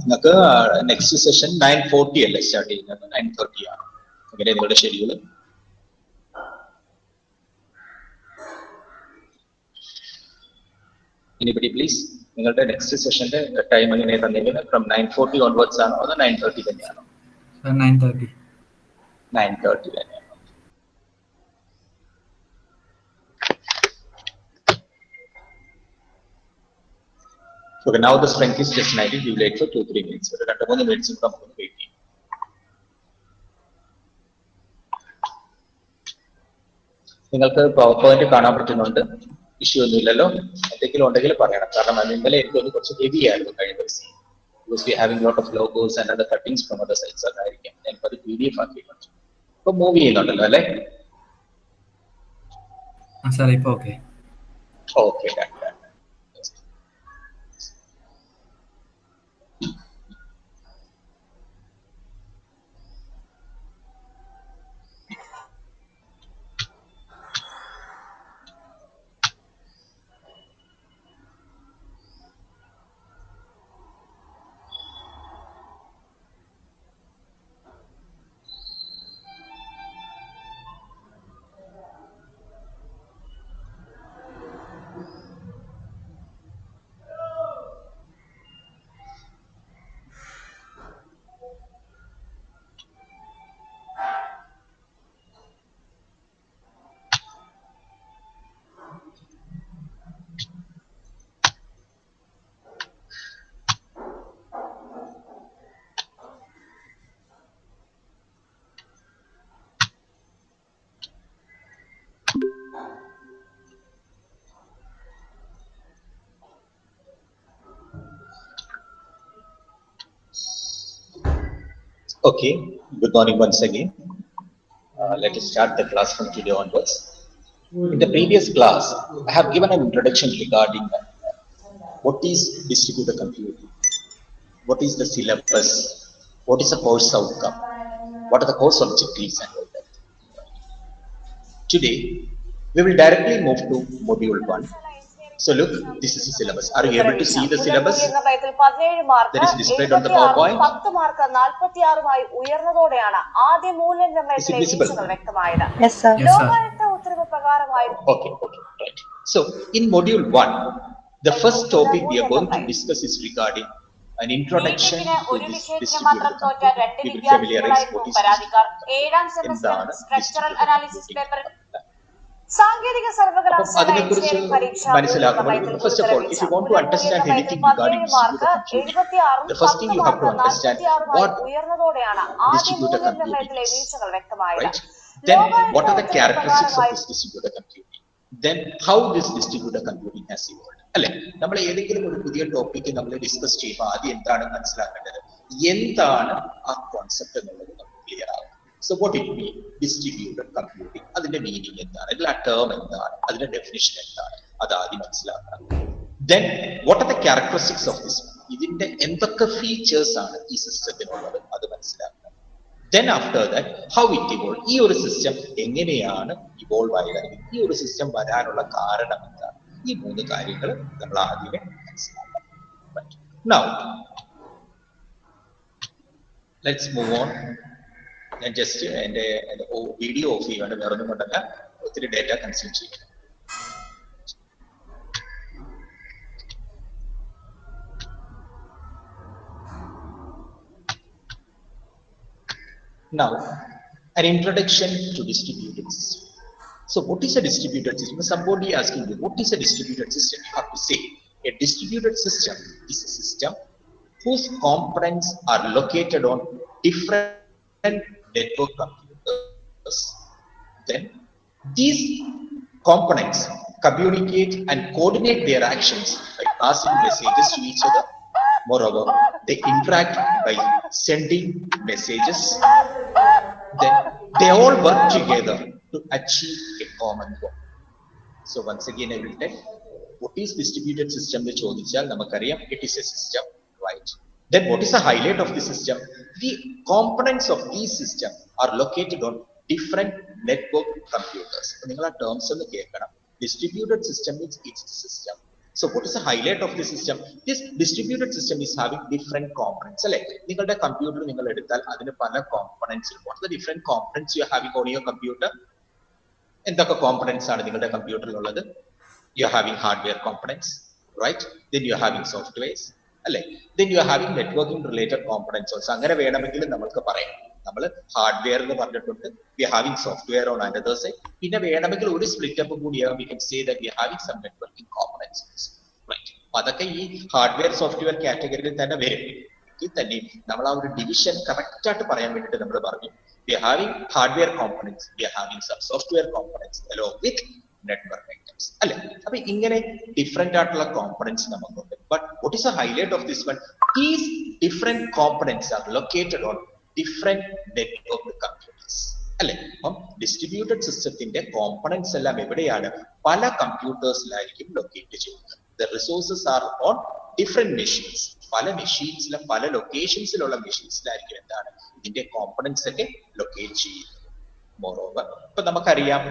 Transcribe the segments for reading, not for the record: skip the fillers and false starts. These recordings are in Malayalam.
നിങ്ങൾക്ക് നെക്സ്റ്റ് സെഷൻ 9:40 അല്ലേ സ്റ്റാർട്ട് ചെയ്യുന്നത്? 9:30 ആണ്. അങ്ങനെ നിങ്ങളുടെ ഷെഡ്യൂൾ. എനിബഡി പ്ലീസ്, നിങ്ങളുടെ നെക്സ്റ്റ് സെഷന്റെ ടൈം എങ്ങനെ തന്നിരിക്കുന്നത്? ഫ്രം 9:40 ഓൺവേർഡ്സ് ആണോ അതോ 9:30 തന്നെയാണോ? 9:30. 9:30 തന്നെയാണ്. Okay, now the strength is just 90. We will wait for 2-3 minutes. ഒരു 2-3 minutes നമുക്ക് വെയിറ്റ് ചെയ്യും. നിങ്ങൾക്ക് പവർ പോയിന്റ് കാണാൻ പറ്റുന്നുണ്ട്? ഇഷ്യൂ ഒന്നുമില്ലല്ലോ? എന്തെങ്കിലും ഉണ്ടെങ്കിൽ പറയണം. കാരണം ഇന്നലെ എനിക്കൊന്ന് കുറച്ച് ഹെവി ആയിരുന്നു കഴിഞ്ഞ ദിവസം. Because we having lot of logos and other cuttings from other sites അതായിരിക്കും. ഞാനിപ്പോൾ അത് PDF ആക്കിയിട്ടുണ്ട്. ഇപ്പൊ മൂവ് ചെയ്യുന്നുണ്ടല്ലോ അല്ലേ? സാർ ഇപ്പൊ okay. Okay. Okay, good morning once again. Let us start the class from today onwards. In the previous class, I have given an introduction regarding what is distributed computing, what is the syllabus, what is the course outcome, what are the course objectives and all that. Today, we will directly move to module 1. So look, this is the syllabus. Are you able to see the syllabus? That is displayed on the PowerPoint. Is it visible? Yes, sir. Yes, sir. Okay, right. So in module 1, the first topic we are going to discuss is regarding an introduction to this distributed computing. We will familiarize what is സാങ്കേതിക സർവകലാശാല മനസ്സിലാക്കണം. First of all, if you want to understand anything regarding distributed computing, the first thing you have to understand what distributed computing is, right? Then what are the characteristics of this distributed computing? Then how this distributed computing has evolved. അല്ലെ, നമ്മൾ ഏതെങ്കിലും ഒരു പുതിയ ടോപ്പിക്ക് നമ്മൾ ഡിസ്കസ് ചെയ്യുമ്പോൾ ആദ്യം എന്താണ് മനസ്സിലാക്കേണ്ടത്, എന്താണ് ആ കോൺസെപ്റ്റ് എന്നുള്ളത് നമുക്ക് ക്ലിയർ ആകും. So what it means, distributed computing, അതിന്റെ മീനിങ് എന്താണ്, അതിൽ ആ ടേം എന്താണ്, അതിന്റെ ഡെഫിനിഷൻ എന്താണ്, അത് ആദ്യം മനസ്സിലാക്കണം. Then what are the characteristics of this, ഇതിന്റെ എന്തൊക്കെ ഫീച്ചേഴ്സ് ആണ് ഈ സിസ്റ്റത്തിനുള്ളത്, അത് മനസ്സിലാക്കണം. Then after that, how it evolved, ഈ ഒരു സിസ്റ്റം എങ്ങനെയാണ് ഇവോൾവ് ആയത്, ഈ ഒരു സിസ്റ്റം വരാനുള്ള കാരണം എന്താണ്, ഈ 3 കാര്യങ്ങൾ നമ്മൾ ആദ്യമേ മനസ്സിലാക്കണം. Now let's move on. ഞാൻ ജസ്റ്റ് എൻ്റെ വീഡിയോ ഓഫ് ചെയ്യുകയാണ്, വേറെ ഒന്നും കൊണ്ടല്ല, ഒത്തിരി ഡേറ്റ കൺസ്യൂം ചെയ്യും. Now, an introduction to distributed system. So what is a distributed system? Somebody asking you, what is a distributed system? You have to say, a distributed system is a system whose components are located on different network computers. Then these components communicate and coordinate their actions by passing messages to each other. Moreover, they interact by sending messages. Then they all work together to achieve a common goal. So once again, I will tell, what is distributed system എന്ന് ചോദിച്ചാൽ നമുക്കറിയാം, it is a system, right? Then what is the highlight of the system? The components of these system are located on different network computers. നിങ്ങൾ ആ ടേംസ് ഒന്ന് കേൾക്കണം. Distributed system means it's the system So what is the highlight of the system? This distributed system is having different components. Like നിങ്ങളുടെ computer നിങ്ങൾ എടുത്താൽ അതിന് പല components. What are the different components you are having on your computer? എന്തൊക്കെ components ആണ് നിങ്ങളുടെ കമ്പ്യൂട്ടറിൽ ഉള്ളത്? You are having hardware components, right? Then you are having softwares, അല്ലേ? Then you are having networking related components also. അങ്ങനെ വേണമെങ്കിൽ നമുക്ക് പറയാം. നമ്മൾ ഹാർഡ്വെയർ എന്ന് പറഞ്ഞിട്ടുണ്ട്, we are having software on another side. പിന്നെ വേണമെങ്കിൽ ഒരു സ്പ്ലിറ്റ് അപ്പ് കൂടിയാകും, we can say that we are having some networking components, right? അതൊക്കെ ഈ ഹാർഡ്വെയർ സോഫ്റ്റ്വെയർ കാറ്റഗറിയിൽ തന്നെ വരും. ഇതിൽ തന്നെ നമ്മൾ ആ ഒരു ഡിവിഷൻ കറക്റ്റ് ആയിട്ട് പറയാൻ വേണ്ടിയിട്ട് നമ്മൾ പറഞ്ഞു, we are having hardware components, we are having some software components along with network items, അല്ലെ? അപ്പൊ ഇങ്ങനെ ഡിഫറെന്റ് ആയിട്ടുള്ള കോമ്പണൻസ് നമുക്കുണ്ട്. But what is the highlight of this one? These different components are located on different network computers, അല്ലെ? അപ്പം ഡിസ്ട്രിബ്യൂട്ടഡ് സിസ്റ്റത്തിന്റെ കോമ്പണൻസ് എല്ലാം എവിടെയാണ്? പല കമ്പ്യൂട്ടേഴ്സിലായിരിക്കും ലൊക്കേറ്റ് ചെയ്യുന്നത്. The resources R on different machines. പല മെഷീൻസിലും പല ലൊക്കേഷൻസിലുള്ള മെഷീൻസിലായിരിക്കും എന്താണ് ഇതിന്റെ കോമ്പണൻസ് ഒക്കെ ലൊക്കേറ്റ് ചെയ്യുന്നത്. മോറോവർ ഇപ്പൊ നമുക്കറിയാം,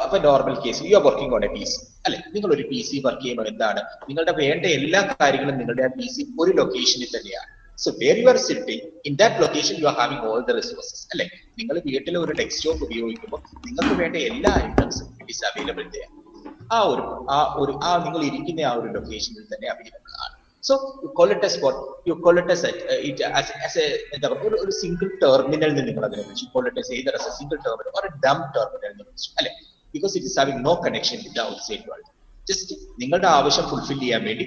അപ്പൊ normal case you are working on A P C, അല്ലെ? നിങ്ങൾ ഒരു പി സി വർക്ക് ചെയ്യുമ്പോൾ എന്താണ് നിങ്ങളുടെ വേണ്ട എല്ലാ കാര്യങ്ങളും നിങ്ങളുടെ ആ പി സി ഒരു ലൊക്കേഷനിൽ തന്നെയാണ്. So where you are sitting in that location you are having all the resources, അല്ലെ? നിങ്ങൾ വീട്ടിൽ ഒരു ഡെസ്ക്ടോപ്പ് ഉപയോഗിക്കുമ്പോൾ നിങ്ങൾക്ക് വേണ്ട എല്ലാ ഐറ്റംസും ഇറ്റ് ഈസ് അവൈലബിൾ ദെയർ. നിങ്ങൾ ഇരിക്കുന്ന ആ ഒരു ലൊക്കേഷനിൽ തന്നെ അവൈലബിൾ ആണ്. So you call it as what? You call it as a single terminal. You call it as either as a single terminal or a dumb terminal. Because it is having no connection with the outside world. Just നിങ്ങളുടെ ആവശ്യം ഫുൾഫിൽ ചെയ്യാൻ വേണ്ടി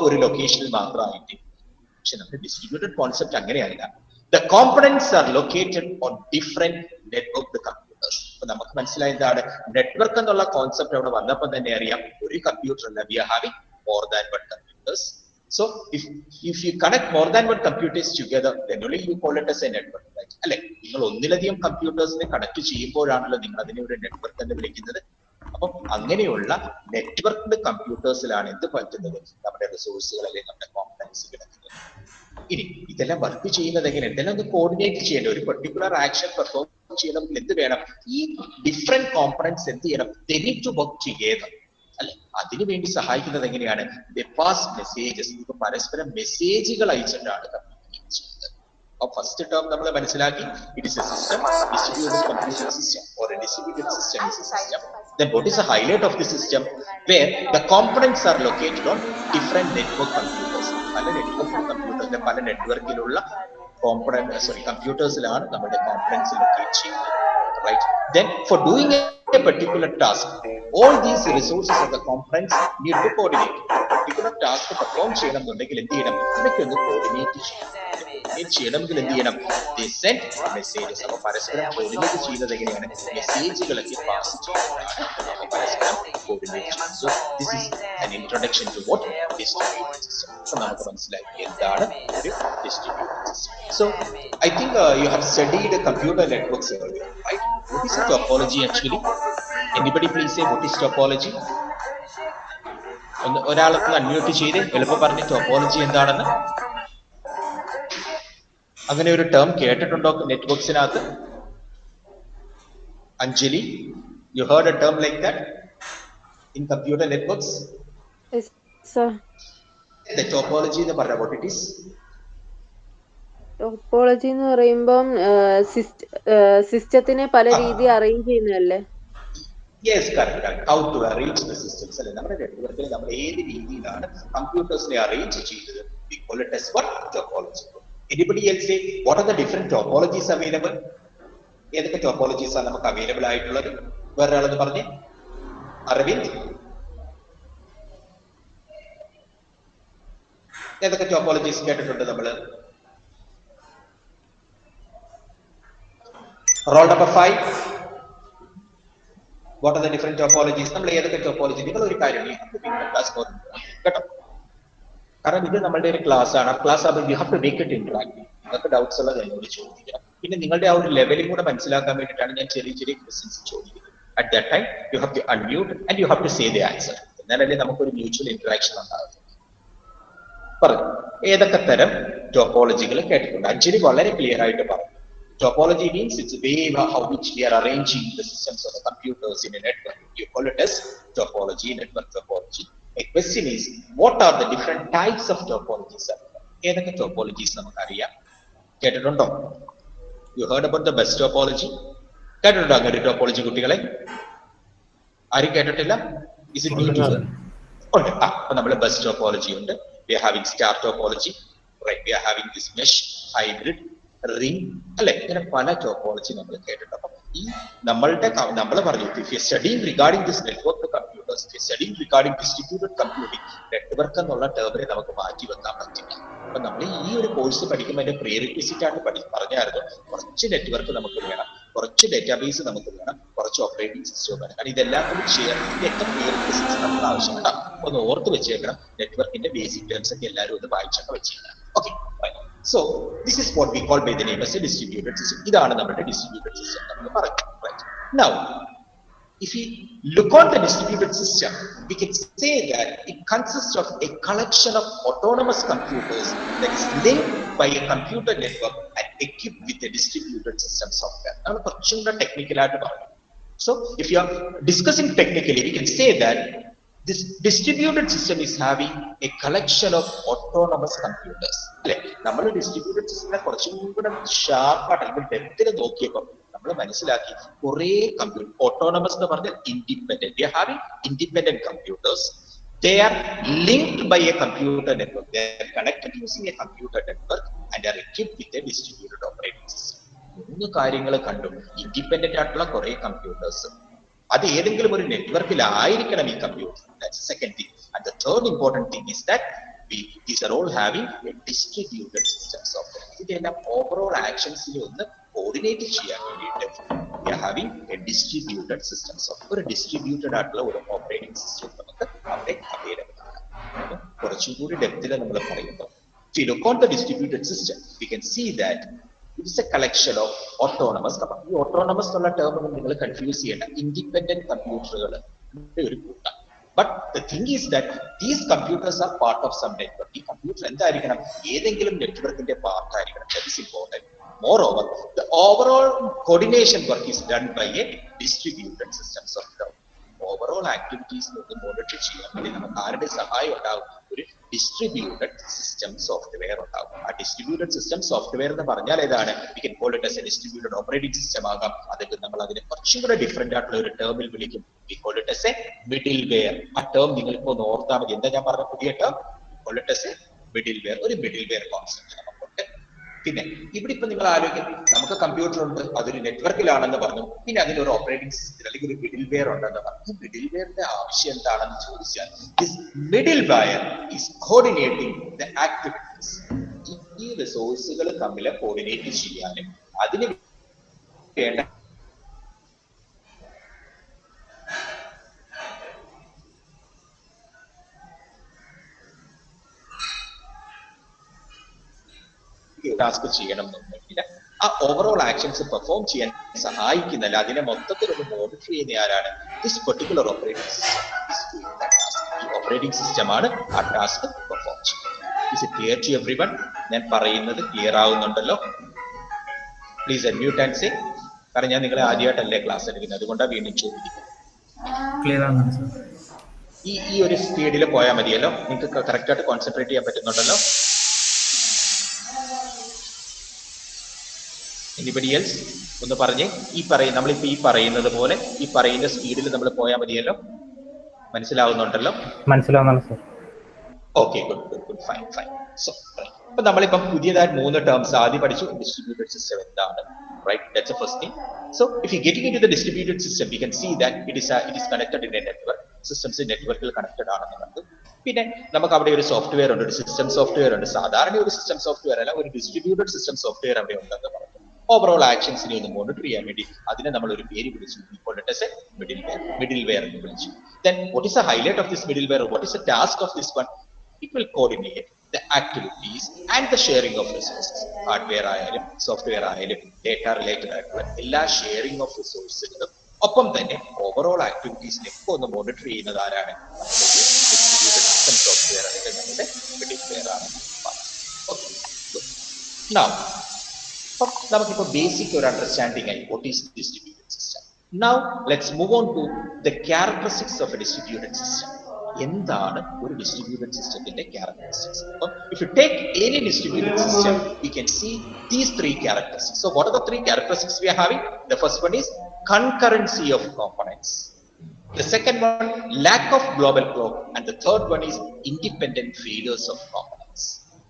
ഒരു ലൊക്കേഷനിൽ മാത്രമായിട്ട്. പക്ഷെ നമ്മുടെ ഡിസ്ട്രിബ്യൂട്ടഡ് കോൺസെപ്റ്റ് അങ്ങനെയല്ല. The components are located on different network computers. അപ്പൊ നമുക്ക് മനസ്സിലായ എന്താണ് നെറ്റ്വർക്ക് എന്നുള്ള കോൺസെപ്റ്റ് അവിടെ വന്നപ്പോൾ തന്നെ അറിയാം, ഒരു കമ്പ്യൂട്ടർ അല്ല, we are having more than one computers. So if you connect more than one computers together, then only you call it as a network, right? അല്ലെ? നിങ്ങൾ ഒന്നിലധികം കമ്പ്യൂട്ടേഴ്സിനെ കണക്ട് ചെയ്യുമ്പോഴാണല്ലോ നിങ്ങൾ അതിനെ ഒരു നെറ്റ്വർക്ക് എന്ന് വിളിക്കുന്നത്. അപ്പം അങ്ങനെയുള്ള നെറ്റ്വർക്ക്ഡ് കമ്പ്യൂട്ടേഴ്സിലാണ് എന്ത് പറ്റുന്നത്? നമ്മുടെ റിസോഴ്സുകൾ അല്ലെങ്കിൽ നമ്മുടെ കോമ്പണൻസ് കിടക്കുന്നത്. ഇനി ഇതെല്ലാം വർക്ക് ചെയ്യുന്നത് എങ്ങനെയാണ്? ഇതെല്ലാം ഒന്ന് കോർഡിനേറ്റ് ചെയ്യേണ്ട, ഒരു പെർട്ടിക്കുലർ ആക്ഷൻ പെർഫോം ചെയ്യണമെങ്കിൽ എന്ത് വേണം? ഈ ഡിഫറെന്റ് കോമ്പണൻസ് എന്ത് ചെയ്യണം? they need to work together, അല്ലെ? അതിനു വേണ്ടി സഹായിക്കുന്നത് എങ്ങനെയാണ്? they pass messages. ഇപ്പൊ പരസ്പരം മെസ്സേജുകൾ അയച്ചിട്ടാണ് കമ്മ്യൂണിക്കേറ്റ് ചെയ്യുന്നത്. അപ്പൊ ഫസ്റ്റ് ടേം നമ്മൾ മനസ്സിലാക്കി, it is A system, distributed computer system or a distributed system is a system. Then what is the highlight of the system? Where the components are located on different network computers. പല നെറ്റ്വർക്ക് കമ്പ്യൂട്ടറിന്റെ പല നെറ്റ്വർക്കിലുള്ള കമ്പ്യൂട്ടേഴ്സിലാണ് നമ്മുടെ കോമ്പണൻസ് ലൊക്കേറ്റ് ചെയ്യുന്നത്, right? Then for doing a particular task, all these resources of the components need to coordinate. particular task perform ചെയ്യണമെന്നുണ്ടെങ്കിൽ എന്ത് ചെയ്യണം? ഇതൊക്കെ കോർഡിനേറ്റ് ചെയ്യണമെങ്കിൽ എന്ത് ചെയ്യണം? they send messages. അപ്പൊ പരസ്പരം കോർഡിനേറ്റ് ചെയ്യുന്നത് എങ്ങനെയാണ്? മെസ്സേജുകളൊക്കെ പാസ് ചെയ്യുന്നതാണ് പരസ്പരം കോർഡിനേറ്റ് ചെയ്യുന്നത്. So this is an introduction to what distributed system. So നമുക്ക് മനസ്സിലാക്കി എന്താണ് ഒരു distributed system. So I think you have studied computer networks earlier, right? What is a topology actually? Anybody please say what is topology? ഒരാളൊന്ന് അൺമ്യൂട്ട് ചെയ്ത് എളുപ്പം പറഞ്ഞ് ടോപ്പോളജി എന്താണെന്ന്. അങ്ങനെ ഒരു ടേം കേട്ടിട്ടുണ്ടോ നെറ്റ്വർക്സിനകത്ത്? Anjali, you heard a term like that in computer networks? Yes, sir. The topology എന്ന് പറഞ്ഞാൽ what it is? ടോപ്പോളജി എന്ന് പറയുമ്പം സിസ്റ്റത്തിനെ പല രീതി അറേഞ്ച് ചെയ്യുന്നതല്ലേ? Yes, correct. How to arrange the systems. അല്ലെ? നമ്മുടെ നെറ്റ്വർക്കിൽ നമ്മൾ ഏത് രീതിയിലാണ് കമ്പ്യൂട്ടേഴ്സിനെ അറേഞ്ച് ചെയ്തത്? We call it as what? Topology. Anybody else say what are the different topologies available? ഏതൊക്കെ ടോപ്പോളജീസ് ആണ് നമുക്ക് അവൈലബിൾ ആയിട്ടുള്ളത്? വേറെ ആളെന്ന് പറഞ്ഞേ. അരവിന്ദ്, ഏതൊക്കെ ടോപ്പോളജീസ് കേട്ടിട്ടുണ്ട് നമ്മള്? Roll number 5. What are the different topologies? നമ്മൾ ഏതൊക്കെ ടോപ്പോളജി? നിങ്ങൾ ഒരു കാര്യം കേട്ടോ, കാരണം ഇത് നമ്മളുടെ ഒരു ക്ലാസ് ആണ്. ക്ലാസ് ആകുമ്പോൾ you have to make it interactive. നിങ്ങൾക്ക് ഡൗട്ട്സ് ഉള്ളത് എന്നോട് ചോദിക്കണം. പിന്നെ നിങ്ങളുടെ ആ ഒരു ലെവലും കൂടെ മനസ്സിലാക്കാൻ വേണ്ടിയിട്ടാണ് ഞാൻ ചെറിയ ചെറിയ ക്വസ്റ്റ്യൻസ് ചോദിക്കുന്നത്. At that time you have to unmute and you have to say the answer. എന്നാലല്ലേ നമുക്കൊരു മ്യൂച്വൽ ഇന്ററാക്ഷൻ ഉണ്ടാകും. പറഞ്ഞു ഏതൊക്കെ തരം ടോപ്പോളജികൾ കേട്ടിട്ടുണ്ട്? അഞ്ജലി വളരെ ക്ലിയർ ആയിട്ട് പറഞ്ഞു. Topology means it's a way how which we are arranging the systems of the computers in a network. You call it as topology, network topology. A question is, what are the different types of topologies? ഏതൊക്കെ ടോപ്പോളജീസ് നമുക്കറിയാം? കേട്ടിട്ടുണ്ടോ? You heard about the bus topology? കേട്ടിട്ടുണ്ടോ അങ്ങനെ ഒരു ടോപ്പോളജി കുട്ടികളെ? ആരും കേട്ടിട്ടില്ല? Is it new to you? ഉണ്ട്. അപ്പൊ നമ്മൾ ബസ് ടോപ്പോളജി ഉണ്ട്. We are having star topology, right? We are having this mesh, hybrid, ring, അല്ലെ? ഇങ്ങനെ പല ടോപ്പോളജി നമ്മൾ കേട്ടിട്ടുണ്ട്. അപ്പൊ ഈ നമ്മൾ പറഞ്ഞു, if you are studying regarding this network computers, if you are studying regarding distributed computing, network എന്നുള്ള ടേമിനെ നമുക്ക് മാറ്റി വെക്കാൻ പറ്റില്ല. അപ്പൊ നമ്മൾ ഈ ഒരു കോഴ്സ് പഠിക്കുമ്പോൾ അതിന്റെ പ്രീറിക്വിസിറ്റ് ആയിട്ട് പറഞ്ഞായിരുന്നു, കുറച്ച് നെറ്റ്വർക്ക് നമുക്ക് വേണം, കുറച്ച് ഡേറ്റാബേസ് നമുക്ക് വേണം, കുറച്ച് ഓപ്പറേറ്റിംഗ് സിസ്റ്റം വേണം. കാരണം ഇതെല്ലാം കൂടി ചെയ്യാൻ ഇതിന്റെ പ്രീറിക്വിസിറ്റ്സ് നമുക്ക് ആവശ്യമുണ്ട്. ഒന്ന് ഓർത്ത് വെച്ചേക്കണം, നെറ്റ്വർക്കിന്റെ ബേസിക് ടേംസ് ഒക്കെ എല്ലാവരും ഒന്ന് വായിച്ചൊക്കെ വെച്ചേക്കണം. Okay, so this is what we call by the name as a distributed system. ഇതാണ് നമ്മുടെ distributed system നമ്മൾ പറയുന്നത്. Right now, if we look on the distributed system, we can say that it consists of a collection of autonomous computers that is linked by a computer network and equipped with a distributed system software. നമ്മൾ കുറച്ചും കൂടെ ടെക്നിക്കൽ ആയിട്ട് പറഞ്ഞു. So if you are discussing technically, we can say that this distributed system is having a collection of autonomous computers. അല്ലെ, നമ്മൾ ഡിസ്ട്രിബ്യൂട്ടഡ് സിസ്റ്റത്തിനെ കുറച്ചും കൂടെ ഷാർപ്പായിട്ട് അല്ലെങ്കിൽ ഡെപ്തിൽ നോക്കിയപ്പോൾ നമ്മൾ മനസ്സിലാക്കി കുറെ കമ്പ്യൂട്ടർ ഓട്ടോണമസ് എന്ന് പറഞ്ഞാൽ independent. We are having independent computers. They are linked by a computer network. They are connected using a computer network and are equipped with a distributed operating system. മൂന്ന് കാര്യങ്ങൾ കണ്ടു. ഇൻഡിപെൻഡന്റ് ആയിട്ടുള്ള കുറെ കമ്പ്യൂട്ടേഴ്സ്, അത് ഏതെങ്കിലും ഒരു നെറ്റ്വർക്കിലായിരിക്കണം ഈ computer. That's the second thing. And the third important thing is that these are all having a distributed system software. ഇതെല്ലാം ഓവറോൾ ആക്ഷൻസിനെ ഒന്ന് കോർഡിനേറ്റ് ചെയ്യാൻ വേണ്ടിയിട്ട് we are having a distributed system software. ഒരു ഡിസ്ട്രിബ്യൂട്ടഡ് ആയിട്ടുള്ള ഒരു ഓപ്പറേറ്റിംഗ് സിസ്റ്റം നമുക്ക് അവിടെ അവൈലബിൾ ആണ്. കുറച്ചും കൂടി ഡെപ്തിൽ നമ്മൾ പറയുമ്പോൾ, if you look on the distributed system, we can see that it is a collection of autonomous. ഈ ഓട്ടോണമസ് എന്നുള്ള ടേം നിങ്ങൾ കൺഫ്യൂസ് ചെയ്യേണ്ട, ഇൻഡിപെൻഡന്റ് കമ്പ്യൂട്ടറുകളുടെ ഒരു കൂട്ടം. But the thing is that these computers are part of some network. ഈ കമ്പ്യൂട്ടർ എന്തായിരിക്കണം? ഏതെങ്കിലും നെറ്റ്വർക്കിന്റെ പാർട്ട് ആയിരിക്കണം. That is important. Moreover, the overall coordination work is done by a distributed system software. Overall activities monitor ചെയ്യാൻ വേണ്ടി നമുക്ക് ആരുടെ സഹായം ഉണ്ടാവും? ഒരു ഡിസ്ട്രിബ്യൂട്ടഡ് സിസ്റ്റം സോഫ്റ്റ്വെയർ ഉണ്ടാവും. ആ ഡിസ്ട്രിബ്യൂട്ടഡ് സിസ്റ്റം സോഫ്റ്റ്വെയർ എന്ന് പറഞ്ഞാൽ ഏതാണ്? We can call it as A distributed operating system ആകാം. അതൊക്കെ നമ്മൾ അതിനെ കുറച്ചും കൂടെ ഡിഫറെന്റ് ആയിട്ടുള്ള ഒരു ടേമിൽ വിളിക്കും. We call it as a middleware. ആ ടേം നിങ്ങൾ ഇപ്പോൾ ഒന്ന് ഓർത്താൽ മതി. എന്താ ഞാൻ പറഞ്ഞ പുതിയ term? Call it as a middleware. ഒരു മിഡിൽ വെയർ കോൺസെപ്റ്റ് നമുക്കുണ്ട്. പിന്നെ ഇവിടെ ഇപ്പൊ നിങ്ങൾ ആലോചിക്കും, നമുക്ക് കമ്പ്യൂട്ടർ ഉണ്ട്, അതൊരു നെറ്റ്വർക്കിലാണെന്ന് പറഞ്ഞു, പിന്നെ അതിനൊരു ഓപ്പറേറ്റിംഗ് സിസ്റ്റം അല്ലെങ്കിൽ ഒരു മിഡിൽ വെയർ ഉണ്ടെന്ന് പറഞ്ഞു. മിഡിൽ വെയറിന്റെ ആവശ്യം എന്താണെന്ന് ചോദിച്ചാൽ, this middle where is coordinating the activities. ഈ റിസോഴ്സുകൾ തമ്മിൽ കോർഡിനേറ്റ് ചെയ്യാനും അതിന് വേണ്ട ടാസ്ക് ചെയ്യണം എന്നുണ്ടെങ്കിൽ ആ ഓവറോൾ ആക്ഷൻസ് പെർഫോം ചെയ്യാൻ സഹായിക്കുന്നില്ല, അതിനെ മൊത്തത്തിലൊന്ന് മോണിറ്റർ ചെയ്യുന്ന ആരാണ്? This particular operating system is doing that task. ഈ ഓപ്പറേറ്റിംഗ് സിസ്റ്റമാണ് ആ ടാസ്ക് പെർഫോം ചെയ്യുന്നത്. Is it clear to everyone? ഞാൻ പറയുന്നത് ക്ലിയർ ആവുന്നുണ്ടല്ലോ? Please unmute and say. കാരണം ഞാൻ നിങ്ങളെ ആദ്യമായിട്ടല്ലേ ക്ലാസ് എടുക്കുന്നത്, അതുകൊണ്ടാണ് വീണ്ടും ചോദിക്കുന്നത്. ക്ലിയർ ആണ് സർ. ഈ ഒരു സ്പീഡിൽ പോയാൽ മതിയല്ലോ? നിങ്ങൾക്ക് കറക്റ്റ് ആയിട്ട് കോൺസെൻട്രേറ്റ് ചെയ്യാൻ പറ്റുന്നുണ്ടല്ലോ? എനിബഡി എൽസ് ഒന്ന് പറഞ്ഞേ. നമ്മളിപ്പോ ഈ പറയുന്നത് പോലെ ഈ പറയുന്ന സ്പീഡിൽ നമ്മൾ പോയാൽ മതിയല്ലോ? മനസ്സിലാവുന്നുണ്ടല്ലോ? മനസ്സിലാവുന്നുണ്ട് sir. Okay, good, fine. So അപ്പൊ നമ്മളിപ്പം പുതിയതായിട്ട് 3 ടേംസ് ആദ്യം പഠിച്ചു. ഡിസ്ട്രിബ്യൂട്ടഡ് സിസ്റ്റം എന്താണ്? Right, that's the first thing. So if you getting into the distributed system, we can see that it is connected in a network. Systems നെറ്റ്വർക്കിൽ കണക്റ്റഡ് ആണെന്ന് കണ്ടു. പിന്നെ നമുക്ക് അവിടെ ഒരു സോഫ്റ്റ്വെയർ ഉണ്ട്, ഒരു സിസ്റ്റം സോഫ്റ്റ്വെയർ ഉണ്ട്. സാധാരണ ഒരു സിസ്റ്റം സോഫ്റ്റ്വെയർ അല്ല, ഒരു ഡിസ്ട്രിബ്യൂട്ടഡ് സിസ്റ്റം സോഫ്റ്റ്വെയർ അവിടെ ഉണ്ടെന്ന് പറഞ്ഞു. ഓവറോൾ ആക്ഷൻസിനെ ഒന്ന് മോണിറ്റർ ചെയ്യാൻ വേണ്ടി അതിനെ നമ്മൾ ഒരു പേര് വിളിച്ചു, മിഡിൽ വെയർ എന്ന് വിളിച്ചു. Then what is the highlight of this middleware? What is the task of this one? It will coordinate the activities and the sharing of resources. Hardware ആയാലും സോഫ്റ്റ്വെയർ ആയാലും ഡേറ്റ റിലേറ്റഡ് ആയിട്ടുള്ള എല്ലാ ഷെയറിംഗ് ഓഫ് റിസോഴ്സുകളും ഒപ്പം തന്നെ ഓവറോൾ ആക്ടിവിറ്റീസിനെ ഒന്ന് മോണിറ്റർ ചെയ്യുന്നത് ആരാണ്? ഡിസ്ട്രിബ്യൂട്ടഡ് സിസ്റ്റം സോഫ്റ്റ്വെയർ അല്ലെങ്കിൽ നമ്മുടെ മിഡിൽവെയർ ആണ്. Now നമുക്കിപ്പോ ബേസിക് ഒരു അണ്ടർസ്റ്റാൻഡിംഗ് ആയി what is distributed system. Now let's move on to the characteristics of a distributed system. എന്താണ് ഒരു ഡിസ്ട്രിബ്യൂട്ടഡ് സിസ്റ്റത്തിന്റെ ക്യാരക്ടറിസ്റ്റിക്സ്. അപ്പം if you take any distributed system we can see these three characteristics. So what are the three characteristics we are having? The first one is concurrency of components. The second one, lack of global clock, and the third one is independent failures of components.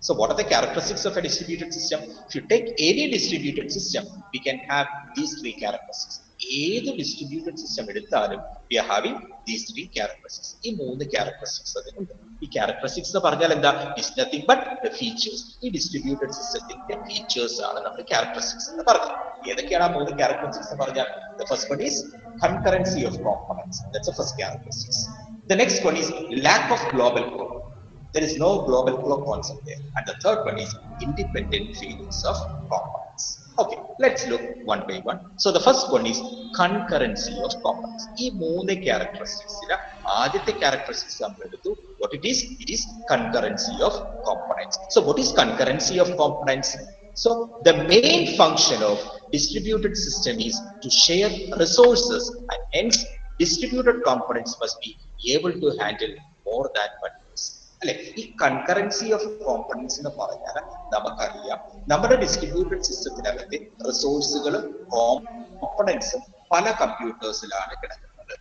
So what are the characteristics of a distributed system? If you take any distributed system, we can have these three characteristics. ഏത് ഡിസ്ട്രിബ്യൂട്ടഡ് സിസ്റ്റം എടുത്താലും we are having these three characteristics. ഈ മൂന്ന് ക്യാരക്ടറിസ്റ്റിക്സ് അതിനുണ്ട്. ഈ ക്യാരക്ടറിസ്റ്റിക്സ് എന്ന് പറഞ്ഞാൽ എന്താ? It's nothing but the features. ഈ ഡിസ്ട്രിബ്യൂട്ടഡ് സിസ്റ്റത്തിന്റെ ഫീച്ചേഴ്സ് ആണ് നമ്മൾ ക്യാരക്ടറിസ്റ്റിക്സ് എന്ന് പറഞ്ഞത്. ഏതൊക്കെയാണ് ആ മൂന്ന് ക്യാരക്ടറിസ്റ്റിക്സ് എന്ന് പറഞ്ഞാൽ? The first one is concurrency of components. That's the first characteristics. The next one is lack of global clock. There is no global clock concept there. And the third one is independent failures of components. Okay, let's look one by one. So the first one is concurrency of components. ഈ മൂന്ന് ക്യാരക്ടറിസ്റ്റിക്സിലെ ആദ്യത്തെ ക്യാരക്ടറിസ്റ്റിക്സ് നമ്മൾ എടുത്തു. What it is concurrency of components. So what is concurrency of components? So the main function of distributed system is to share resources, and hence distributed components must be able to handle more than one use. അല്ലെ, ഈ കൺകറൻസി ഓഫ് കോമ്പണൻസ് എന്ന് പറഞ്ഞാൽ നമുക്കറിയാം നമ്മുടെ ഡിസ്ട്രിബ്യൂട്ടഡ് സിസ്റ്റത്തിനകത്ത് റിസോഴ്സുകളും കോമ്പണൻസും പല കമ്പ്യൂട്ടേഴ്സിലാണ് കിടക്കുന്നത്.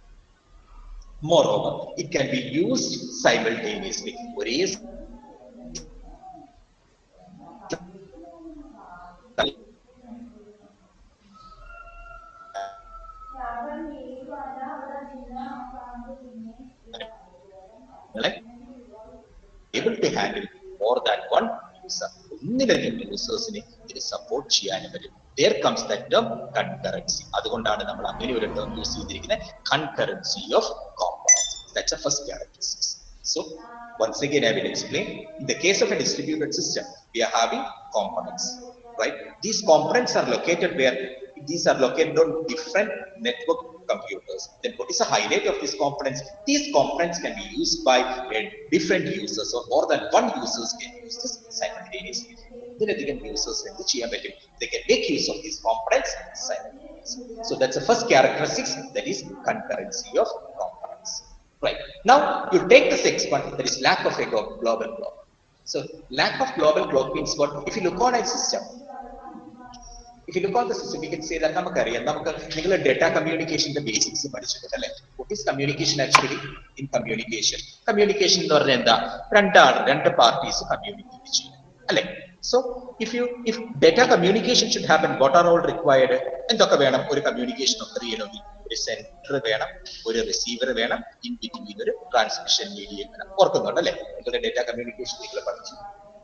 Moreover it can be used simultaneously. ഒരേ able to handle more than one user. ഒന്നിലധികം യൂസേഴ്സിനെ ഇതിന് സപ്പോർട്ട് ചെയ്യാനും പറ്റും. There comes that term concurrency. അതുകൊണ്ടാണ് നമ്മൾ അങ്ങനെ ഒരു ടേം യൂസ് ചെയ്തിരിക്കുന്നത്, concurrency of components. That's the first characteristic. So once again I will explain. In the case of a distributed system, we are having components, right? These components are located where? These are located on different network computers. Then what is the highlight of these components? These components can be used by different users, or more than one users can use this simultaneously. ഇതിലധികം യൂസേഴ്സ് എന്ത് ചെയ്യാൻ പറ്റും? They can make use of these components simultaneously. So that's the first characteristics, that is concurrency of components. Right. Now you take the next one, that is lack of a global clock. So lack of global clock means what? If you look on a system, if you look on the system, we can say that നമുക്കറിയാം, നമുക്ക് നിങ്ങൾ ഡേറ്റ കമ്മ്യൂണിക്കേഷന്റെ ബേസിക്സ് പഠിച്ചിട്ടുണ്ട് അല്ലെ? What is communication actually? In communication എന്ന് പറഞ്ഞാൽ എന്താ? രണ്ട് പാർട്ടീസ് കമ്മ്യൂണിക്കേറ്റ് ചെയ്യും അല്ലെ? So if data communication should happen, what are all required? എന്തൊക്കെ വേണം? ഒരു കമ്മ്യൂണിക്കേഷൻ ഓഫ് ചെയ്യണമെങ്കിൽ ഒരു സെൻഡർ വേണം, ഒരു റിസീവർ വേണം, ഇൻ ബിറ്റ്വീൻ ഒരു ട്രാൻസ്മിഷൻ മീഡിയം വേണം. ഓർക്കുന്നുണ്ട് അല്ലെ? നിങ്ങളുടെ ഡേറ്റ കമ്മ്യൂണിക്കേഷൻ നിങ്ങൾ പഠിച്ചു.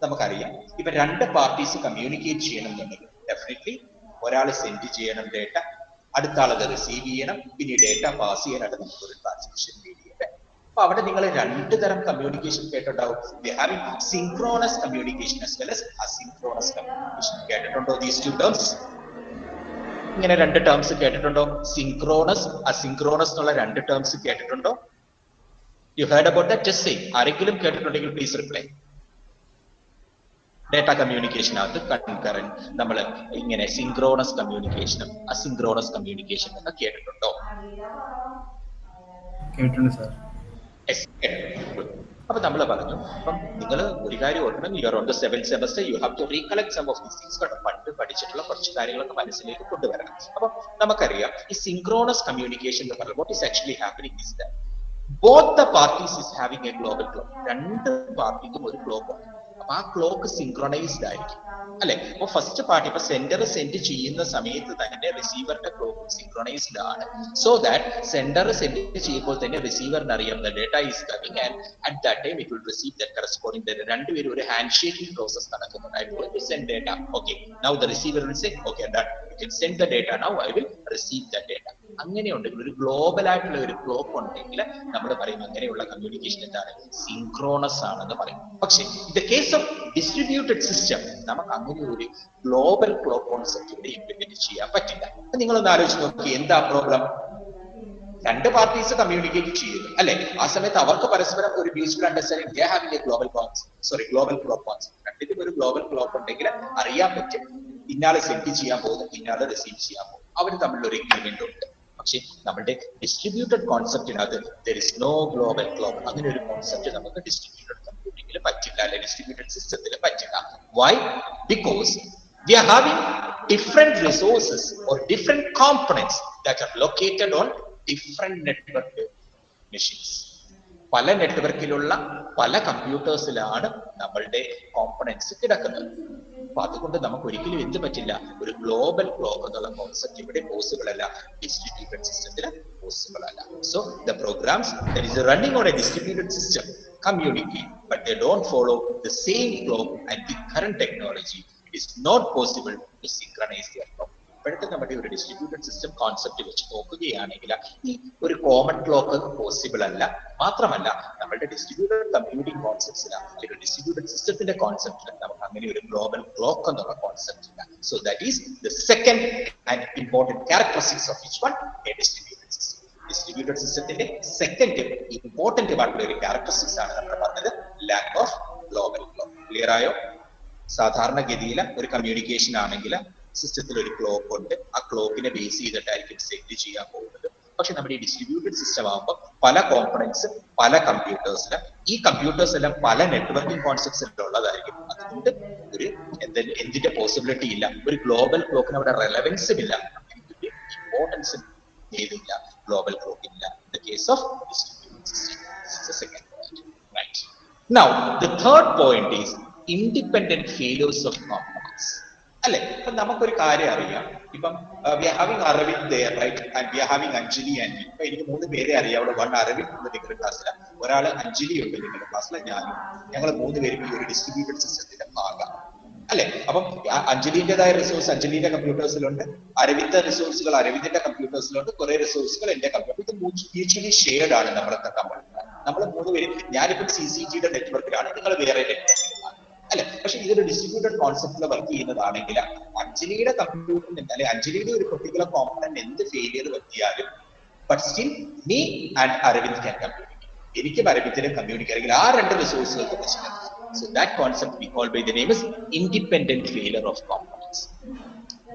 നമുക്കറിയാം ഇപ്പൊ രണ്ട് പാർട്ടീസ് കമ്മ്യൂണിക്കേറ്റ് ചെയ്യണം എന്നുണ്ടെങ്കിൽ ഡെഫിനറ്റ്ലി ഒരാൾ സെൻഡ് ചെയ്യണം ഡേറ്റ, അടുത്ത ആളത് റിസീവ് ചെയ്യണം, പിന്നെ ഈ ഡേറ്റ പാസ് ചെയ്യാനായിട്ട് നമുക്കൊരു ട്രാൻസ്മിഷൻ മീഡിയം. അപ്പൊ അവിടെ നിങ്ങൾ രണ്ട് തരം കമ്മ്യൂണിക്കേഷൻ കേട്ടിട്ടുണ്ടാവും. We are having synchronous communication as well as asynchronous communication. കേട്ടിട്ടുണ്ടോ these two terms? ഇങ്ങനെ രണ്ട് ടേംസ് കേട്ടിട്ടുണ്ടോ? സിൻക്രോണസ്, അസിൻക്രോണസ് എന്നുള്ള രണ്ട് ടേംസ് കേട്ടിട്ടുണ്ടോ? You heard about that? Just say. ആരെങ്കിലും കേട്ടിട്ടുണ്ടെങ്കിൽ പ്ലീസ് റിപ്ലൈ. ഡേറ്റ കമ്മ്യൂണിക്കേഷനകത്ത് കൺകറന്റ് നമ്മൾ ഇങ്ങനെ സിൻക്രോണസ് കമ്മ്യൂണിക്കേഷനും അസിൻക്രോണസ് കമ്മ്യൂണിക്കേഷനും ഒക്കെ കേട്ടിട്ടുണ്ടോ? കേട്ടിട്ടുണ്ട് സാർ. അപ്പൊ നമ്മൾ പറഞ്ഞു, അപ്പം നിങ്ങൾ ഒരു കാര്യം ഓർക്കണം, you are on the 7th semester, you have to recollect some of these things. പണ്ട് പഠിച്ചിട്ടുള്ള കുറച്ച് കാര്യങ്ങളൊക്കെ മനസ്സിലേക്ക് കൊണ്ടുവരണം. അപ്പൊ നമുക്കറിയാം ഈ സിൻക്രോണസ് കമ്മ്യൂണിക്കേഷൻ എന്ന് പറഞ്ഞാൽ what is actually happening is that both the parties is having a global clock. രണ്ട് പാർട്ടിക്കും ഒരു ക്ലോക്ക് ഉണ്ട്. അപ്പൊ ആ ക്ലോക്ക് സിൻക്രണൈസ്ഡ് ആയിരിക്കും അല്ലെ? അപ്പൊ ഫസ്റ്റ് പാർട്ടി ഇപ്പൊ സെൻഡർ സെൻഡ് ചെയ്യുന്ന സമയത്ത് തന്നെ റിസീവറിന്റെ ക്ലോക്ക് സിൻക്രണൈസ്ഡ് ആണ്. സോ ദാറ്റ് സെൻഡർ സെൻഡ് ചെയ്യുമ്പോൾ തന്നെ റിസീവറിന് അറിയാം the data is coming and at that time it will receive the corresponding data. രണ്ടുപേരും ഒരു ഹാൻഡ് ഷേക്കിംഗ് പ്രോസസ് നടക്കുന്നുണ്ട്. I will send data, okay now the receiver will say okay done, you can send the data now, I will receive the data. അങ്ങനെയുണ്ടെങ്കിൽ ഒരു ഗ്ലോബൽ ആയിട്ടുള്ള ഒരു ക്ലോക്ക് ഉണ്ടെങ്കിൽ നമ്മൾ പറയും അങ്ങനെയുള്ള കമ്മ്യൂണിക്കേഷൻ എന്താണ്? സിൻക്രോണസ് ആണെന്ന് പറയും. പക്ഷേ in the case of distributed system നമുക്ക് അങ്ങനെ ഒരു ഗ്ലോബൽ ക്ലോക്ക് കോൺസെപ്റ്റ് ഇവിടെ ഇംപ്ലിമെന്റ് ചെയ്യാൻ പറ്റില്ല. നിങ്ങളൊന്ന് ആലോചിച്ച് നോക്കി, എന്താ പ്രോബ്ലം? രണ്ട് പാർട്ടീസ് കമ്മ്യൂണിക്കേറ്റ് ചെയ്യുന്നു അല്ലെ? ആ സമയത്ത് അവർക്ക് പരസ്പരം ഒരു mutual understanding, they having A global clock concept. രണ്ടിലും ഒരു ഗ്ലോബൽ ക്ലോക്ക് ഉണ്ടെങ്കിൽ അറിയാൻ പറ്റും ഇന്നാളെ സെൻഡ് ചെയ്യാൻ പോകുന്നു, ഇന്നാളെ റിസീവ് ചെയ്യാൻ പോകും. അവർ തമ്മിലുള്ള ഒരു എഗ്രിമെന്റ് ഉണ്ട്. പക്ഷേ നമ്മുടെ ഡിസ്ട്രിബ്യൂട്ടഡ് കോൺസെപ്റ്റിനകത്ത് there is no global clock. അങ്ങനെ ഒരു കോൺസെപ്റ്റ് നമുക്ക് ഡിസ്ട്രിബ്യൂട്ടഡ് കമ്പ്യൂട്ടിംഗിൽ പറ്റില്ല, അല്ലെങ്കിൽ ഡിസ്ട്രിബ്യൂട്ടഡ് സിസ്റ്റത്തിൽ പറ്റില്ല. Why? Because we are having different resources or different components that are located on different network machines. പല നെറ്റ്വർക്കിലുള്ള പല കമ്പ്യൂട്ടേഴ്സിലാണ് നമ്മളുടെ കോമ്പണൻസ് കിടക്കുന്നത്. അപ്പൊ അതുകൊണ്ട് നമുക്ക് ഒരിക്കലും എന്ത് പറ്റില്ല, ഒരു ഗ്ലോബൽ ക്ലോക്ക് എന്നുള്ള കോൺസെപ്റ്റ് ഇവിടെ പോസിബിൾ അല്ല, ഡിസ്ട്രിബ്യൂട്ടഡ് സിസ്റ്റത്തിൽ പോസിബിൾ അല്ല. So the programs that is running on a distributed system communicate, but they don't follow the same clock, and the current technology it is not possible to synchronize their clock. ഇപ്പോഴത്തെ നമ്മുടെ ഒരു ഡിസ്ട്രിബ്യൂട്ടഡ് സിസ്റ്റം കോൺസെപ്റ്റ് വെച്ച് നോക്കുകയാണെങ്കിൽ ഈ ഒരു കോമൺ ക്ലോക്ക് പോസിബിൾ അല്ല. മാത്രമല്ല നമ്മുടെ ഡിസ്ട്രിബ്യൂട്ടഡ് കമ്പ്യൂട്ടിംഗ് കോൺസെപ്റ്റ്സിന് അല്ലെങ്കിൽ ഡിസ്ട്രിബ്യൂട്ടഡ് സിസ്റ്റത്തിന്റെ കോൺസെപ്റ്റിന് നമുക്ക് അങ്ങനെ ഒരു ഗ്ലോബൽ ക്ലോക്ക് എന്നുള്ള കോൺസെപ്റ്റ് ഇല്ല. So that is the second and important characteristics of which one A distributed system. Distributed സിസ്റ്റത്തിന്റെ സെക്കൻഡ് ഇമ്പോർട്ടന്റ് ആയിട്ടുള്ള ഒരു ക്യാരക്ടറിസ്റ്റിക്സ് ആണ് നമ്മൾ പറഞ്ഞത്, lack of global clock. Clear ആയോ? സാധാരണഗതിയിൽ ഒരു കമ്മ്യൂണിക്കേഷൻ ആണെങ്കിൽ സിസ്റ്റത്തിൽ ഒരു ക്ലോക്ക് ഉണ്ട്, ആ ക്ലോക്കിനെ ബേസ് ചെയ്തിട്ടായിരിക്കും സെറ്റ് ചെയ്യാൻ പോകുന്നത്. പക്ഷെ നമ്മുടെ ഈ ഡിസ്ട്രിബ്യൂട്ടഡ് സിസ്റ്റം ആകുമ്പോൾ പല കോമ്പണൻസ് പല കമ്പ്യൂട്ടേഴ്സിലും, ഈ കമ്പ്യൂട്ടേഴ്സ് എല്ലാം പല നെറ്റ്വർക്കിംഗ് കോൺസെപ്റ്റ്സിലുള്ളതായിരിക്കും. അതുകൊണ്ട് ഒരു എന്തിന്റെ പോസിബിലിറ്റി ഇല്ല, ഒരു ഗ്ലോബൽ ക്ലോക്കിന് അവിടെ റെലവൻസും ഇല്ല, ഇമ്പോർട്ടൻസും ഏതില്ല, ഗ്ലോബൽ ക്ലോക്ക് ഇല്ല. In the case of distributed system, this is the second point. Right. Now, the third point is independent failures of components. അല്ലെ, ഇപ്പൊ നമുക്കൊരു കാര്യം അറിയാം. ഇപ്പം we are having Aravind there, right, and we are having Anjali and me. ഇപ്പൊ എനിക്ക് 3 പേരെ അറിയാവുള്ളൂ. വൺ അരവിന്ദ് ഉണ്ട് നിങ്ങളുടെ ക്ലാസ്സിൽ, ഒരാൾ അഞ്ജലി ഉണ്ട് നിങ്ങളുടെ ക്ലാസ്സിൽ, ഞാനും. ഞങ്ങൾ 3 പേരും ഈ ഒരു ഡിസ്ട്രിബ്യൂട്ടഡ് സിസ്റ്റത്തിന്റെ ഭാഗമാണ്. അല്ലെ, അപ്പം അഞ്ജലിന്റേതായ റിസോഴ്സ് അഞ്ജലിന്റെ കമ്പ്യൂട്ടേഴ്സിലുണ്ട്, അരവിന്ദ റിസോഴ്സുകൾ അരവിന്ദിന്റെ കമ്പ്യൂട്ടേഴ്സിലുണ്ട്, കുറെ റിസോഴ്സുകൾ എന്റെ കമ്പ്യൂട്ടർ. ഇത് മ്യൂച്വലി ഷെയർഡ് ആണ് നമ്മളൊക്കെ കമ്പനി. നമ്മൾ 3 പേരും, ഞാനിപ്പം CCGയുടെ നെറ്റ്വർക്കിലാണ്, നിങ്ങൾ വേറെ നെറ്റ്വർക്കിലാണ്, അല്ലെ. പക്ഷെ ഇതൊരു ഡിസ്ട്രിബ്യൂട്ടഡ് കോൺസെപ്റ്റിൽ വർക്ക് ചെയ്യുന്നതാണെങ്കിൽ അഞ്ജലിയുടെ കമ്പ്യൂട്ടറിന് അല്ലെങ്കിൽ അഞ്ജലിയുടെ ഒരു പെർട്ടിക്കുലർ കോമ്പണന്റ് എന്ത് ഫെയിലിയർ പറ്റിയാലും but still me and Aravind can communicate. എനിക്കും അരവിന്ദിനും കമ്മ്യൂണിക്കേറ്റ് അല്ലെങ്കിൽ ആ 2 റിസോഴ്സുകൾക്ക് പ്രശ്നം. So that concept we call by the name is independent failure of components.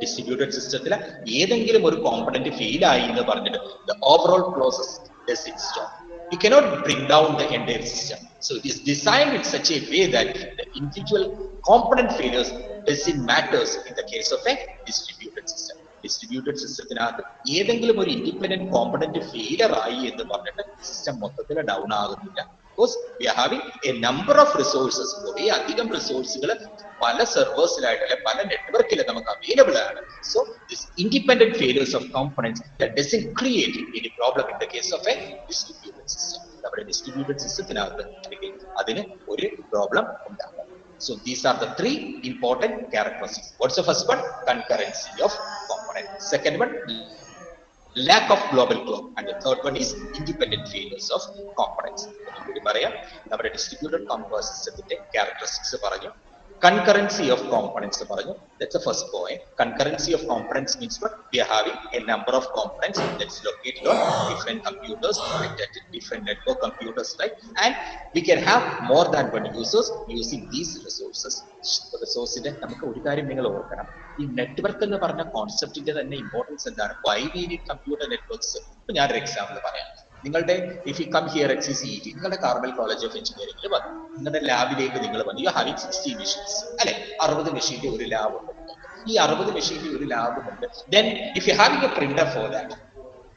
Distributed system ഏതെങ്കിലും ഒരു കോമ്പണന്റ് ഫെയിൽ ആയി എന്ന് പറഞ്ഞിട്ട് the overall process does its job. You cannot bring down the entire system. So it is designed in such a way that the individual component failures doesn't matters in the case of a distributed system. Distributed സിസ്റ്റത്തിനകത്ത് ഏതെങ്കിലും ഒരു ഇൻഡിപെൻഡന്റ് കോമ്പണന്റ് ഫെയിലർ ആയി എന്ന് പറഞ്ഞിട്ട് സിസ്റ്റം മൊത്തത്തിൽ ഡൗൺ ആകുന്നില്ല. Because we are having a number of resources, കുറേ അധികം റിസോഴ്സുകൾ പല സെർവേഴ്സിലായിട്ട് പല നെറ്റ്വർക്കിൽ നമുക്ക് അവൈലബിൾ ആണ്. So this independent failures of components that doesn't create any problem in the case of a distributed system. നമ്മുടെ ഡിസ്ട്രിബ്യൂട്ടഡ് സിസ്റ്റത്തിനകത്ത് അതിന് ഒരു പ്രോബ്ലം ഉണ്ടാകും. So these are the 3 important characteristics. What's the first one? Concurrency of component. Second one, lack of global clock, and the third one is independent failures of components. നമ്മുടെ ഡിസ്ട്രിബ്യൂട്ടഡ് കമ്പ്യൂട്ടർ സിസ്റ്റത്തിന്റെ ക്യാരക്ടറിസ്റ്റിക്സ് പറഞ്ഞു, concurrency of components പറഞ്ഞു. That's the first point. Concurrency of components means what? We are having a number of components that's located on different computers, connected to different network computers, right? And we can have more than one users using these resources. റിസോഴ്സിന്റെ നമുക്ക് ഒരു കാര്യം നിങ്ങൾ ഓർക്കണം, ഈ നെറ്റ്വർക്ക് എന്ന് പറഞ്ഞ കോൺസെപ്റ്റിന്റെ തന്നെ ഇമ്പോർട്ടൻസ് എന്താണ്? Why we need computer networks. ഇപ്പൊ ഞാനൊരു എക്സാമ്പിൾ പറയാം. നിങ്ങളുടെ if you come here at CCET, നിങ്ങളുടെ കാർമൽ കോളേജ് ഓഫ് എഞ്ചിനീയറിംഗിൽ വന്നു, നിങ്ങളുടെ ലാബിലേക്ക് നിങ്ങൾ വന്നു, യു ഹാവിംഗ് 60 മെഷീൻസ്, അല്ലെ, 60 മെഷീന്റെ ഒരു ലാബ് ഉണ്ട്. ഈ 60 മെഷീന്റെ ഒരു ലാബ് ഉണ്ട്. Then if you having a printer for that,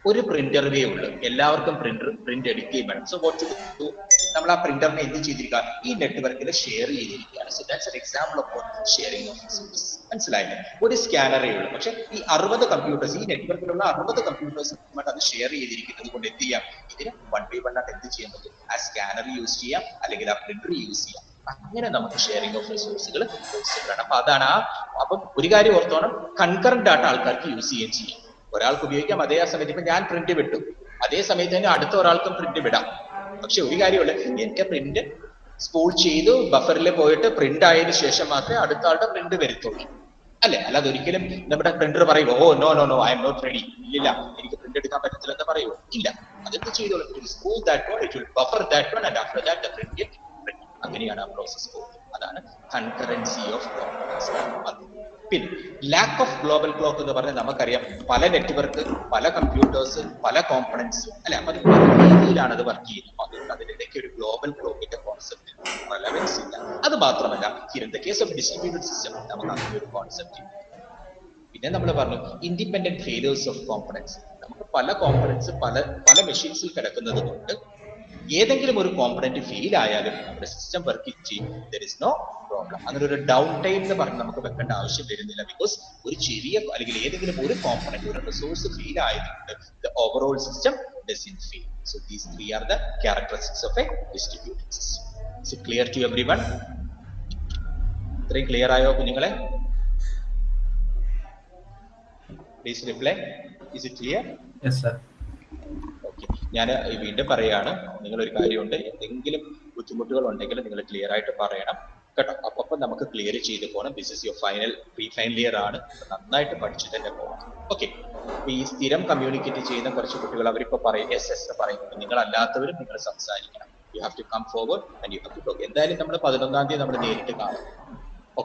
ഒരു പ്രിന്ററിനേ ഉള്ളൂ, എല്ലാവർക്കും പ്രിന്റ് എടുക്കുകയും വേണം. So what to do? നമ്മൾ ആ പ്രിന്ററിനെ എന്ത് ചെയ്തിരിക്കുക? ഈ നെറ്റ്വർക്കിൽ ഷെയർ ചെയ്തിരിക്കുകയാണ്. So that's an example of sharing of resources. മനസ്സിലായില്ലേ? ഒരു സ്കാനറേ ഉള്ളൂ, പക്ഷെ ഈ 60 കമ്പ്യൂട്ടേഴ്സ്, ഈ നെറ്റ്വർക്കിലുള്ള 60 കമ്പ്യൂട്ടേഴ്സുമായിട്ട് അത് ഷെയർ ചെയ്തിരിക്കുന്നത് കൊണ്ട് എന്ത് ചെയ്യാം? ഇതിന് 1 by 1 ആയിട്ട് എന്ത് ചെയ്യാൻ പറ്റും? ആ സ്കാനർ യൂസ് ചെയ്യാം, അല്ലെങ്കിൽ ആ പ്രിന്റർ യൂസ് ചെയ്യാം. അങ്ങനെ നമുക്ക് ഷെയറിംഗ് ഓഫ് റിസോഴ്സുകൾ പോസിബിൾ ആണ്. അപ്പൊ അതാണ് അപ്പം ഒരു കാര്യം ഓർത്തോണം, കൺകറന്റ് ആയിട്ട് ആൾക്കാർക്ക് യൂസ് ചെയ്യുകയും ചെയ്യും. ഒരാൾക്ക് ഉപയോഗിക്കാം, അതേ സമയത്ത് ഇപ്പൊ ഞാൻ പ്രിന്റ് വിട്ടു, അതേ സമയത്ത് തന്നെ അടുത്ത ഒരാൾക്കും പ്രിന്റ് വിടാം. പക്ഷെ ഒരു കാര്യമുള്ള, എന്റെ പ്രിന്റ് സ്പൂൾ ചെയ്തു ബഫറിൽ പോയിട്ട് പ്രിന്റ് ആയതിനു ശേഷം മാത്രമേ അടുത്ത ആളുടെ പ്രിന്റ് വരുത്തുള്ളൂ, അല്ലെ? അല്ലാതെ ഒരിക്കലും നമ്മുടെ പ്രിന്റർ പറയുമോ, oh no no no I am not ready, ഇല്ല എനിക്ക് പ്രിന്റ് എടുക്കാൻ പറ്റത്തില്ല എന്ന് പറയുമോ? ഇല്ല, അതെന്ത് ചെയ്തോളും? It will spool that one, it will buffer that one, and after that the print get print. അങ്ങനെയാണ് ആ പ്രോസസ് പോകുന്നത്. അതാണ് കൺകറൻസി ഓഫ് കോമ്പണന്റ്സ്. പിന്നെ ലാക്ക് ഓഫ് ഗ്ലോബൽ ക്ലോക്ക് എന്ന് പറഞ്ഞാൽ നമുക്കറിയാം പല നെറ്റ്വർക്ക്, പല കമ്പ്യൂട്ടേഴ്സ്, പല കോമ്പണൻസ് അല്ലെ, അപ്പൊ അത് പല രീതിയിലാണ് അത് വർക്ക് ചെയ്യുന്നത്. അതുകൊണ്ട് അതിനിടയ്ക്ക് ഒരു ഗ്ലോബൽ ക്ലോക്കിന്റെ കോൺസെപ്റ്റ് റെലവൻസ് ഇല്ല. അത് മാത്രമല്ല in the case of distributed system നമുക്ക് അങ്ങനെ ഒരു കോൺസെപ്റ്റ് ഇല്ല. പിന്നെ നമ്മൾ പറഞ്ഞു ഇൻഡിപെൻഡന്റ് ഫെയിലേഴ്സ് ഓഫ് കോമ്പണൻസ്. നമുക്ക് പല കോമ്പണൻസ് പല മെഷീൻസിൽ കിടക്കുന്നത് കൊണ്ട് ഏതെങ്കിലും ഒരു കോമ്പണന്റ് ഫെയിൽ ആയാലും നമ്മുടെ സിസ്റ്റം വർക്ക് ചെയ്യും. There is no problem. അങ്ങനെ ഒരു ഡൗൺ ടൈം എന്ന് പറഞ്ഞ് നമുക്ക് വെക്കേണ്ട ആവശ്യം വരുന്നില്ല. ബിക്കോസ് ഒരു ചെറിയ അല്ലെങ്കിൽ ഏതെങ്കിലും ഒരു കോമ്പണന്റ്, ഒരു റിസോഴ്സ് ഫെയിൽ ആയതുകൊണ്ട് the overall system doesn't fail. So these three are the characteristics of a distributed system. Is it clear to everyone? ഇത്രയും ക്ലിയർ ആയോ കുഞ്ഞുങ്ങളെ? Please reply. Is it clear? Yes, sir. Okay. ഞാൻ വീണ്ടും പറയാണ്, നിങ്ങളൊരു കാര്യമുണ്ട്, എന്തെങ്കിലും ബുദ്ധിമുട്ടുകൾ ഉണ്ടെങ്കിൽ നിങ്ങൾ ക്ലിയർ ആയിട്ട് പറയണം കേട്ടോ. അപ്പൊ നമുക്ക് ക്ലിയർ ചെയ്ത് പോകണം. This is your final year ആണ്, നന്നായിട്ട് പഠിച്ചു തന്നെ പോകണം. ഓക്കെ. ഈ സ്ഥിരം കമ്മ്യൂണിക്കേറ്റ് ചെയ്യുന്ന കുറച്ച് കുട്ടികൾ അവരിപ്പോ പറയും എസ് എസ് പറയുന്നത്, നിങ്ങൾ അല്ലാത്തവരും നിങ്ങൾ സംസാരിക്കണം. You have to come forward and you have to talk. എന്തായാലും നമ്മൾ 11-ാം തീയതി നമ്മൾ നേരിട്ട് കാണും.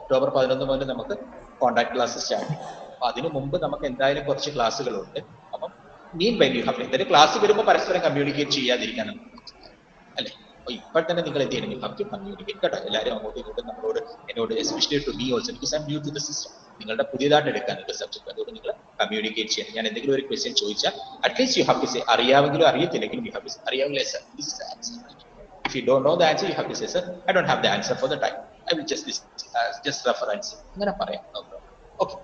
ഒക്ടോബർ 11 മുതൽ നമുക്ക് കോൺടാക്ട് ക്ലാസ് സ്റ്റാർട്ട് ചെയ്യും. അപ്പൊ അതിനു മുമ്പ് നമുക്ക് എന്തായാലും കുറച്ച് ക്ലാസ്സുകളുണ്ട്. അപ്പം മീൻ ബൈ യു ഹാവ് എന്തായാലും ക്ലാസ് വരുമ്പോൾ പരസ്പരം കമ്മ്യൂണിക്കേറ്റ് ചെയ്യാതിരിക്കണം അല്ലെ. അപ്പൊ ഇപ്പോൾ തന്നെ നിങ്ങൾ എന്ത് ചെയ്യണം? യു ഹാവ് ടു കമ്മ്യൂണിക്കേറ്റ് കേട്ടോ. എല്ലാവരും അങ്ങോട്ടും ഇങ്ങോട്ടും എന്നോട് especially to me also, because I am new to the system. നിങ്ങളുടെ പുതിയതായിട്ട് എടുക്കാനുള്ള സബ്ജക്ട്, അതുകൊണ്ട് നിങ്ങൾ കമ്മ്യൂണിക്കേറ്റ് ചെയ്യണം. ഞാൻ എന്തെങ്കിലും ഒരു ക്വസ്റ്റ്യൻ ചോദിച്ചാൽ at least you have to say, അറിയാമെങ്കിലും അറിയത്തില്ലെങ്കിലും യു ഹാവ് ടു സേ അറിയാമെങ്കിലേ sir this is answer. If you don't know the answer, you have to say, sir, I don't have the answer for the time. I will just reference. അങ്ങനെ പറയാം. No problem. Okay.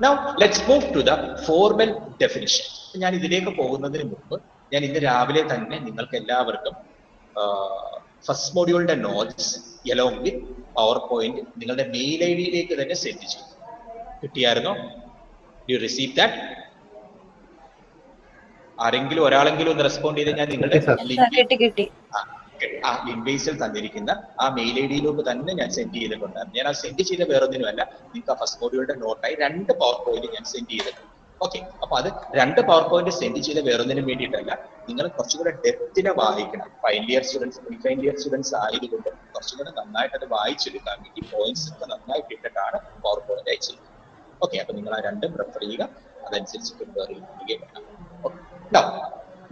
Now let's move to the formal definition. ഞാൻ ഇതിലേക്ക് പോകുന്നതിന് മുമ്പ് ഞാൻ ഇന്ന് രാവിലെ തന്നെ നിങ്ങൾക്ക് എല്ലാവർക്കും ഫസ്റ്റ് മോഡ്യൂളിന്റെ notes along with PowerPoint നിങ്ങളുടെ മെയിൽ ഐ ഡിയിലേക്ക് തന്നെ സെൻഡ് ചെയ്തു. കിട്ടിയായിരുന്നോ? You receive that? ആരെങ്കിലും ഒരാളെങ്കിലും ഒന്ന് റെസ്പോണ്ട് ചെയ്ത് ഞാൻ നിങ്ങളുടെ ലിങ്ക് ബേസിൽ തന്നിരിക്കുന്ന ആ മെയിൽ ഐ ഡിയിലേക്ക് തന്നെ ഞാൻ സെൻഡ് ചെയ്തിട്ടുണ്ടായിരുന്നു. ഞാൻ ആ സെൻഡ് ചെയ്ത വേറൊന്നിനുമല്ല, നിങ്ങൾക്ക് ആ ഫസ്റ്റ് മോഡ്യൂളിന്റെ നോട്ടായി 2 പവർ പോയിന്റ് ഞാൻ സെൻഡ് ചെയ്തിട്ടുണ്ട്. ഓക്കെ. അപ്പൊ അത് 2 പവർ പോയിന്റ് സെൻഡ് ചെയ്ത വേറൊന്നിനും വേണ്ടിയിട്ടല്ല, നിങ്ങൾ കുറച്ചുകൂടെ ഡെപ്തിനെ വായിക്കണം. Final year students, final year students ആയതുകൊണ്ട് കുറച്ചുകൂടെ നന്നായിട്ട് അത് വായിച്ചെടുക്കാൻ വേണ്ടി പോയിന്റ്സ് ഒക്കെ നന്നായിട്ട് ഇട്ടിട്ടാണ് പവർ പോയിന്റ് അയച്ചത്. ഓക്കെ. അപ്പൊ നിങ്ങൾ ആ 2 പ്രിഫർ ചെയ്യുക, അതനുസരിച്ച് പ്രിപ്പയർ ചെയ്യുകയും വേണം.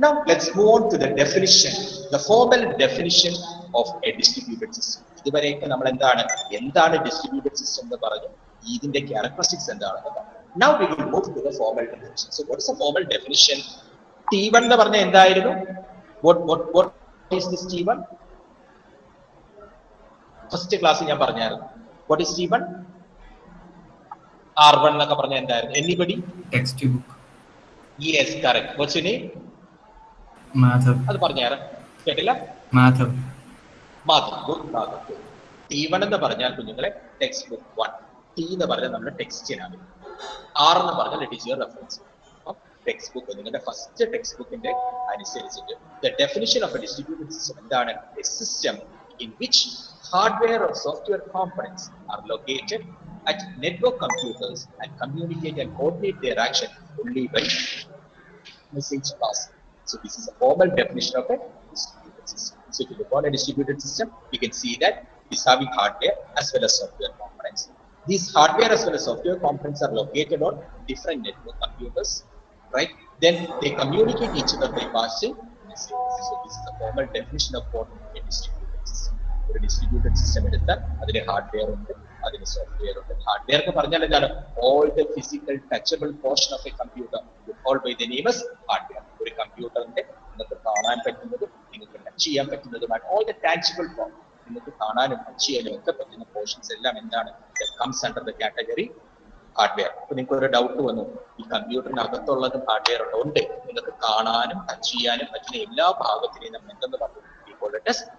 Now let's move on to the definition, the formal definition of a distributed system. ഇതുവരെയൊക്കെ നമ്മൾ എന്താണ് ഡിസ്ട്രിബ്യൂട്ടഡ് സിസ്റ്റം എന്ന് പറഞ്ഞു, ഇതിന്റെ ക്യാരക്ടറിസ്റ്റിക്സ് എന്താണെന്ന് പറഞ്ഞു. Now we will move to the formal definition. So what is the formal definition? T1 എന്ന് പറഞ്ഞാൽ എന്തായിരുന്നു? What is this T1? First ക്ലാസ്സിൽ ഞാൻ പറഞ്ഞായിരുന്നു. What is T1? R1 എന്നൊക്കെ പറഞ്ഞാൽ എന്തായിരുന്നു? Anybody? Text book. Yes, correct. What's your name? Madhav. അത് പറഞ്ഞാറ് കേട്ടില്ല? Madhav. T1 എന്ന് പറഞ്ഞാൽ കുഞ്ഞുങ്ങളെ ടെക്സ്റ്റ് ബുക്ക് 1. T എന്ന് പറഞ്ഞാൽ നമ്മുടെ ടെക്സ്റ്റിനാണ്. R എന്ന് പറഞ്ഞാൽ it is your reference. Textbook നിങ്ങളുടെ ഫസ്റ്റ് ടെക്സ്റ്റ് ബുക്കിന്റെ അനുസരിച്ചിട്ട് the definition of a distributed system എന്താണ്? A system in which hardware or software components are located at network computers and communicate and coordinate their action only by message passing. So this is a formal definition of a distributed system. So if you look on a distributed system, you can see that it's having hardware as well as software components. These hardware as well as software components are located on different network computers, right? Then they communicate each other by passing messages. So this is a formal definition of what a distributed system. ഒരു ഡിസ്ട്രിബ്യൂട്ടഡ് സിസ്റ്റം എടുത്താൽ അതിന് ഹാർഡ്വെയർ ഉണ്ട്, അതിന് സോഫ്റ്റ്വെയർ ഉണ്ട്. ഹാർഡ്വെയർ എന്ന് പറഞ്ഞാൽ എന്താണ്? All the physical touchable portion of a computer called by the name as hardware. ഒരു കമ്പ്യൂട്ടറിന്റെ നിങ്ങൾക്ക് കാണാൻ പറ്റുന്നതും നിങ്ങൾക്ക് ടച്ച് ചെയ്യാൻ പറ്റുന്നതുമാണ് ഓൾ ദ ടാൻജിബിൾ ഫോം. നിങ്ങൾക്ക് കാണാനും ടച്ച് ചെയ്യാനും ഒക്കെ പറ്റുന്ന പോർഷൻസ് എല്ലാം എന്താണ്? Comes under the category hardware. അപ്പൊ നിങ്ങൾക്ക് ഒരു ഡൗട്ട് വന്നു, ഈ കമ്പ്യൂട്ടറിനകത്തുള്ളതും ഹാർഡ്വെയർ ഉണ്ട്, നിങ്ങൾക്ക് കാണാനും ടച്ച് ചെയ്യാനും പറ്റുന്ന എല്ലാ ഭാഗത്തിനെയും നമ്മൾ എന്തെന്ന് പറഞ്ഞു?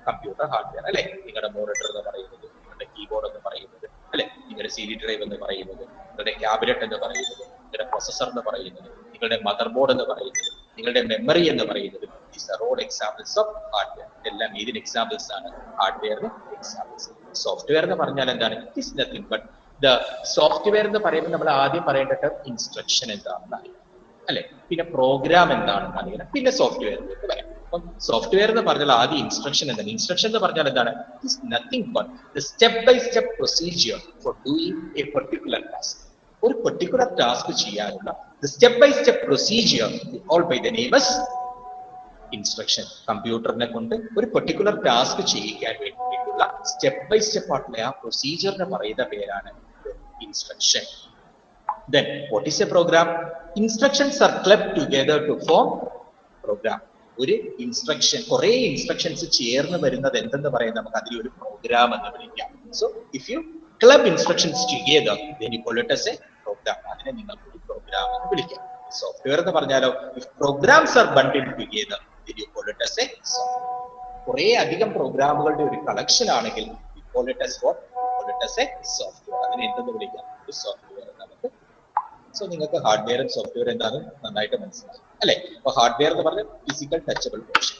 കമ്പ്യൂട്ടർ ഹാർഡ്വെയർ അല്ലെ. നിങ്ങളുടെ മോണിറ്റർ എന്ന് പറയുന്നത്, നിങ്ങളുടെ കീബോർഡ് എന്ന് പറയുന്നത് അല്ലെ, നിങ്ങളുടെ CD ഡ്രൈവ് എന്ന് പറയുന്നത്, നിങ്ങളുടെ ക്യാബിനറ്റ് എന്ന് പറയുന്നത്, നിങ്ങളുടെ പ്രൊസസർ എന്ന് പറയുന്നത്, നിങ്ങളുടെ മദർ ബോർഡ് എന്ന് പറയുന്നത്, നിങ്ങളുടെ മെമ്മറി എന്ന് പറയുന്നത്, these are all examples of hardware. എല്ലാം ഇതിന് എക്സാമ്പിൾസ് ആണ്, ഹാർഡ്വെയറിന് എക്സാമ്പിൾസ്. സോഫ്റ്റ്വെയർ എന്ന് പറഞ്ഞാൽ എന്താണ്? It is nothing but the software എന്ന് പറയുമ്പോൾ നമ്മൾ ആദ്യം പറയേണ്ട ഇൻസ്ട്രക്ഷൻ എന്താണെന്ന് അറിയാം. അല്ലെ? പിന്നെ പ്രോഗ്രാം എന്താണെന്ന് അറിയണം, പിന്നെ സോഫ്റ്റ്വെയറിലേക്ക് വരാം. അപ്പം സോഫ്റ്റ്വെയർ എന്ന് പറഞ്ഞാൽ ആദ്യം ഇൻസ്ട്രക്ഷൻ എന്താണ്? ഇൻസ്ട്രക്ഷൻ എന്ന് പറഞ്ഞാൽ എന്താണ്? Nothing but the step by step procedure for doing a particular task. ഒരു പെർട്ടിക്കുലർ ടാസ്ക് ചെയ്യാനുള്ള step by step procedure all by the name instruction. കമ്പ്യൂട്ടറിനെ കൊണ്ട് ഒരു പെർട്ടിക്കുലർ ടാസ്ക് ചെയ്യിക്കാൻ വേണ്ടിയിട്ടുള്ള സ്റ്റെപ്പ് ബൈ സ്റ്റെപ്പ് ആയിട്ടുള്ള ആ പ്രൊസീജിയറിനെ പറയുന്ന പേരാണ് instruction. Then what is a program? Instructions are clubbed together to form program. ഒരു ഇൻസ്ട്രക്ഷൻ, കുറെ ഇൻസ്ട്രക്ഷൻസ് ചേർന്ന് വരുന്നത് എന്തെന്ന് പറയുന്നത് നമുക്ക് അതിൽ ഒരു പ്രോഗ്രാം എന്ന് വിളിക്കാം. So if you club instructions together then you call it as a program. അതിനെ നിങ്ങൾക്ക് ഒരു പ്രോഗ്രാം എന്ന് വിളിക്കാം. സോഫ്റ്റ്വെയർ എന്ന് പറഞ്ഞാലോ, if programs are bundled together then you call it as a software. കുറെ അധികം പ്രോഗ്രാമുകളുടെ ഒരു കളക്ഷൻ ആണെങ്കിൽ you call it as what? Call it as a software. അതിനെ എന്തെന്ന് വിളിക്കാം? ഒരു സോഫ്റ്റ്വെയർ. നമുക്ക് സോ നിങ്ങൾക്ക് ഹാർഡ്വെയറും സോഫ്റ്റ്വെയർ എന്താണെന്ന് നന്നായിട്ട് മനസ്സിലായി അല്ലെ? അപ്പൊ ഹാർഡ്വെയർ എന്ന് പറഞ്ഞാൽ ഫിസിക്കൽ ടച്ചബിൾ പോർഷൻ,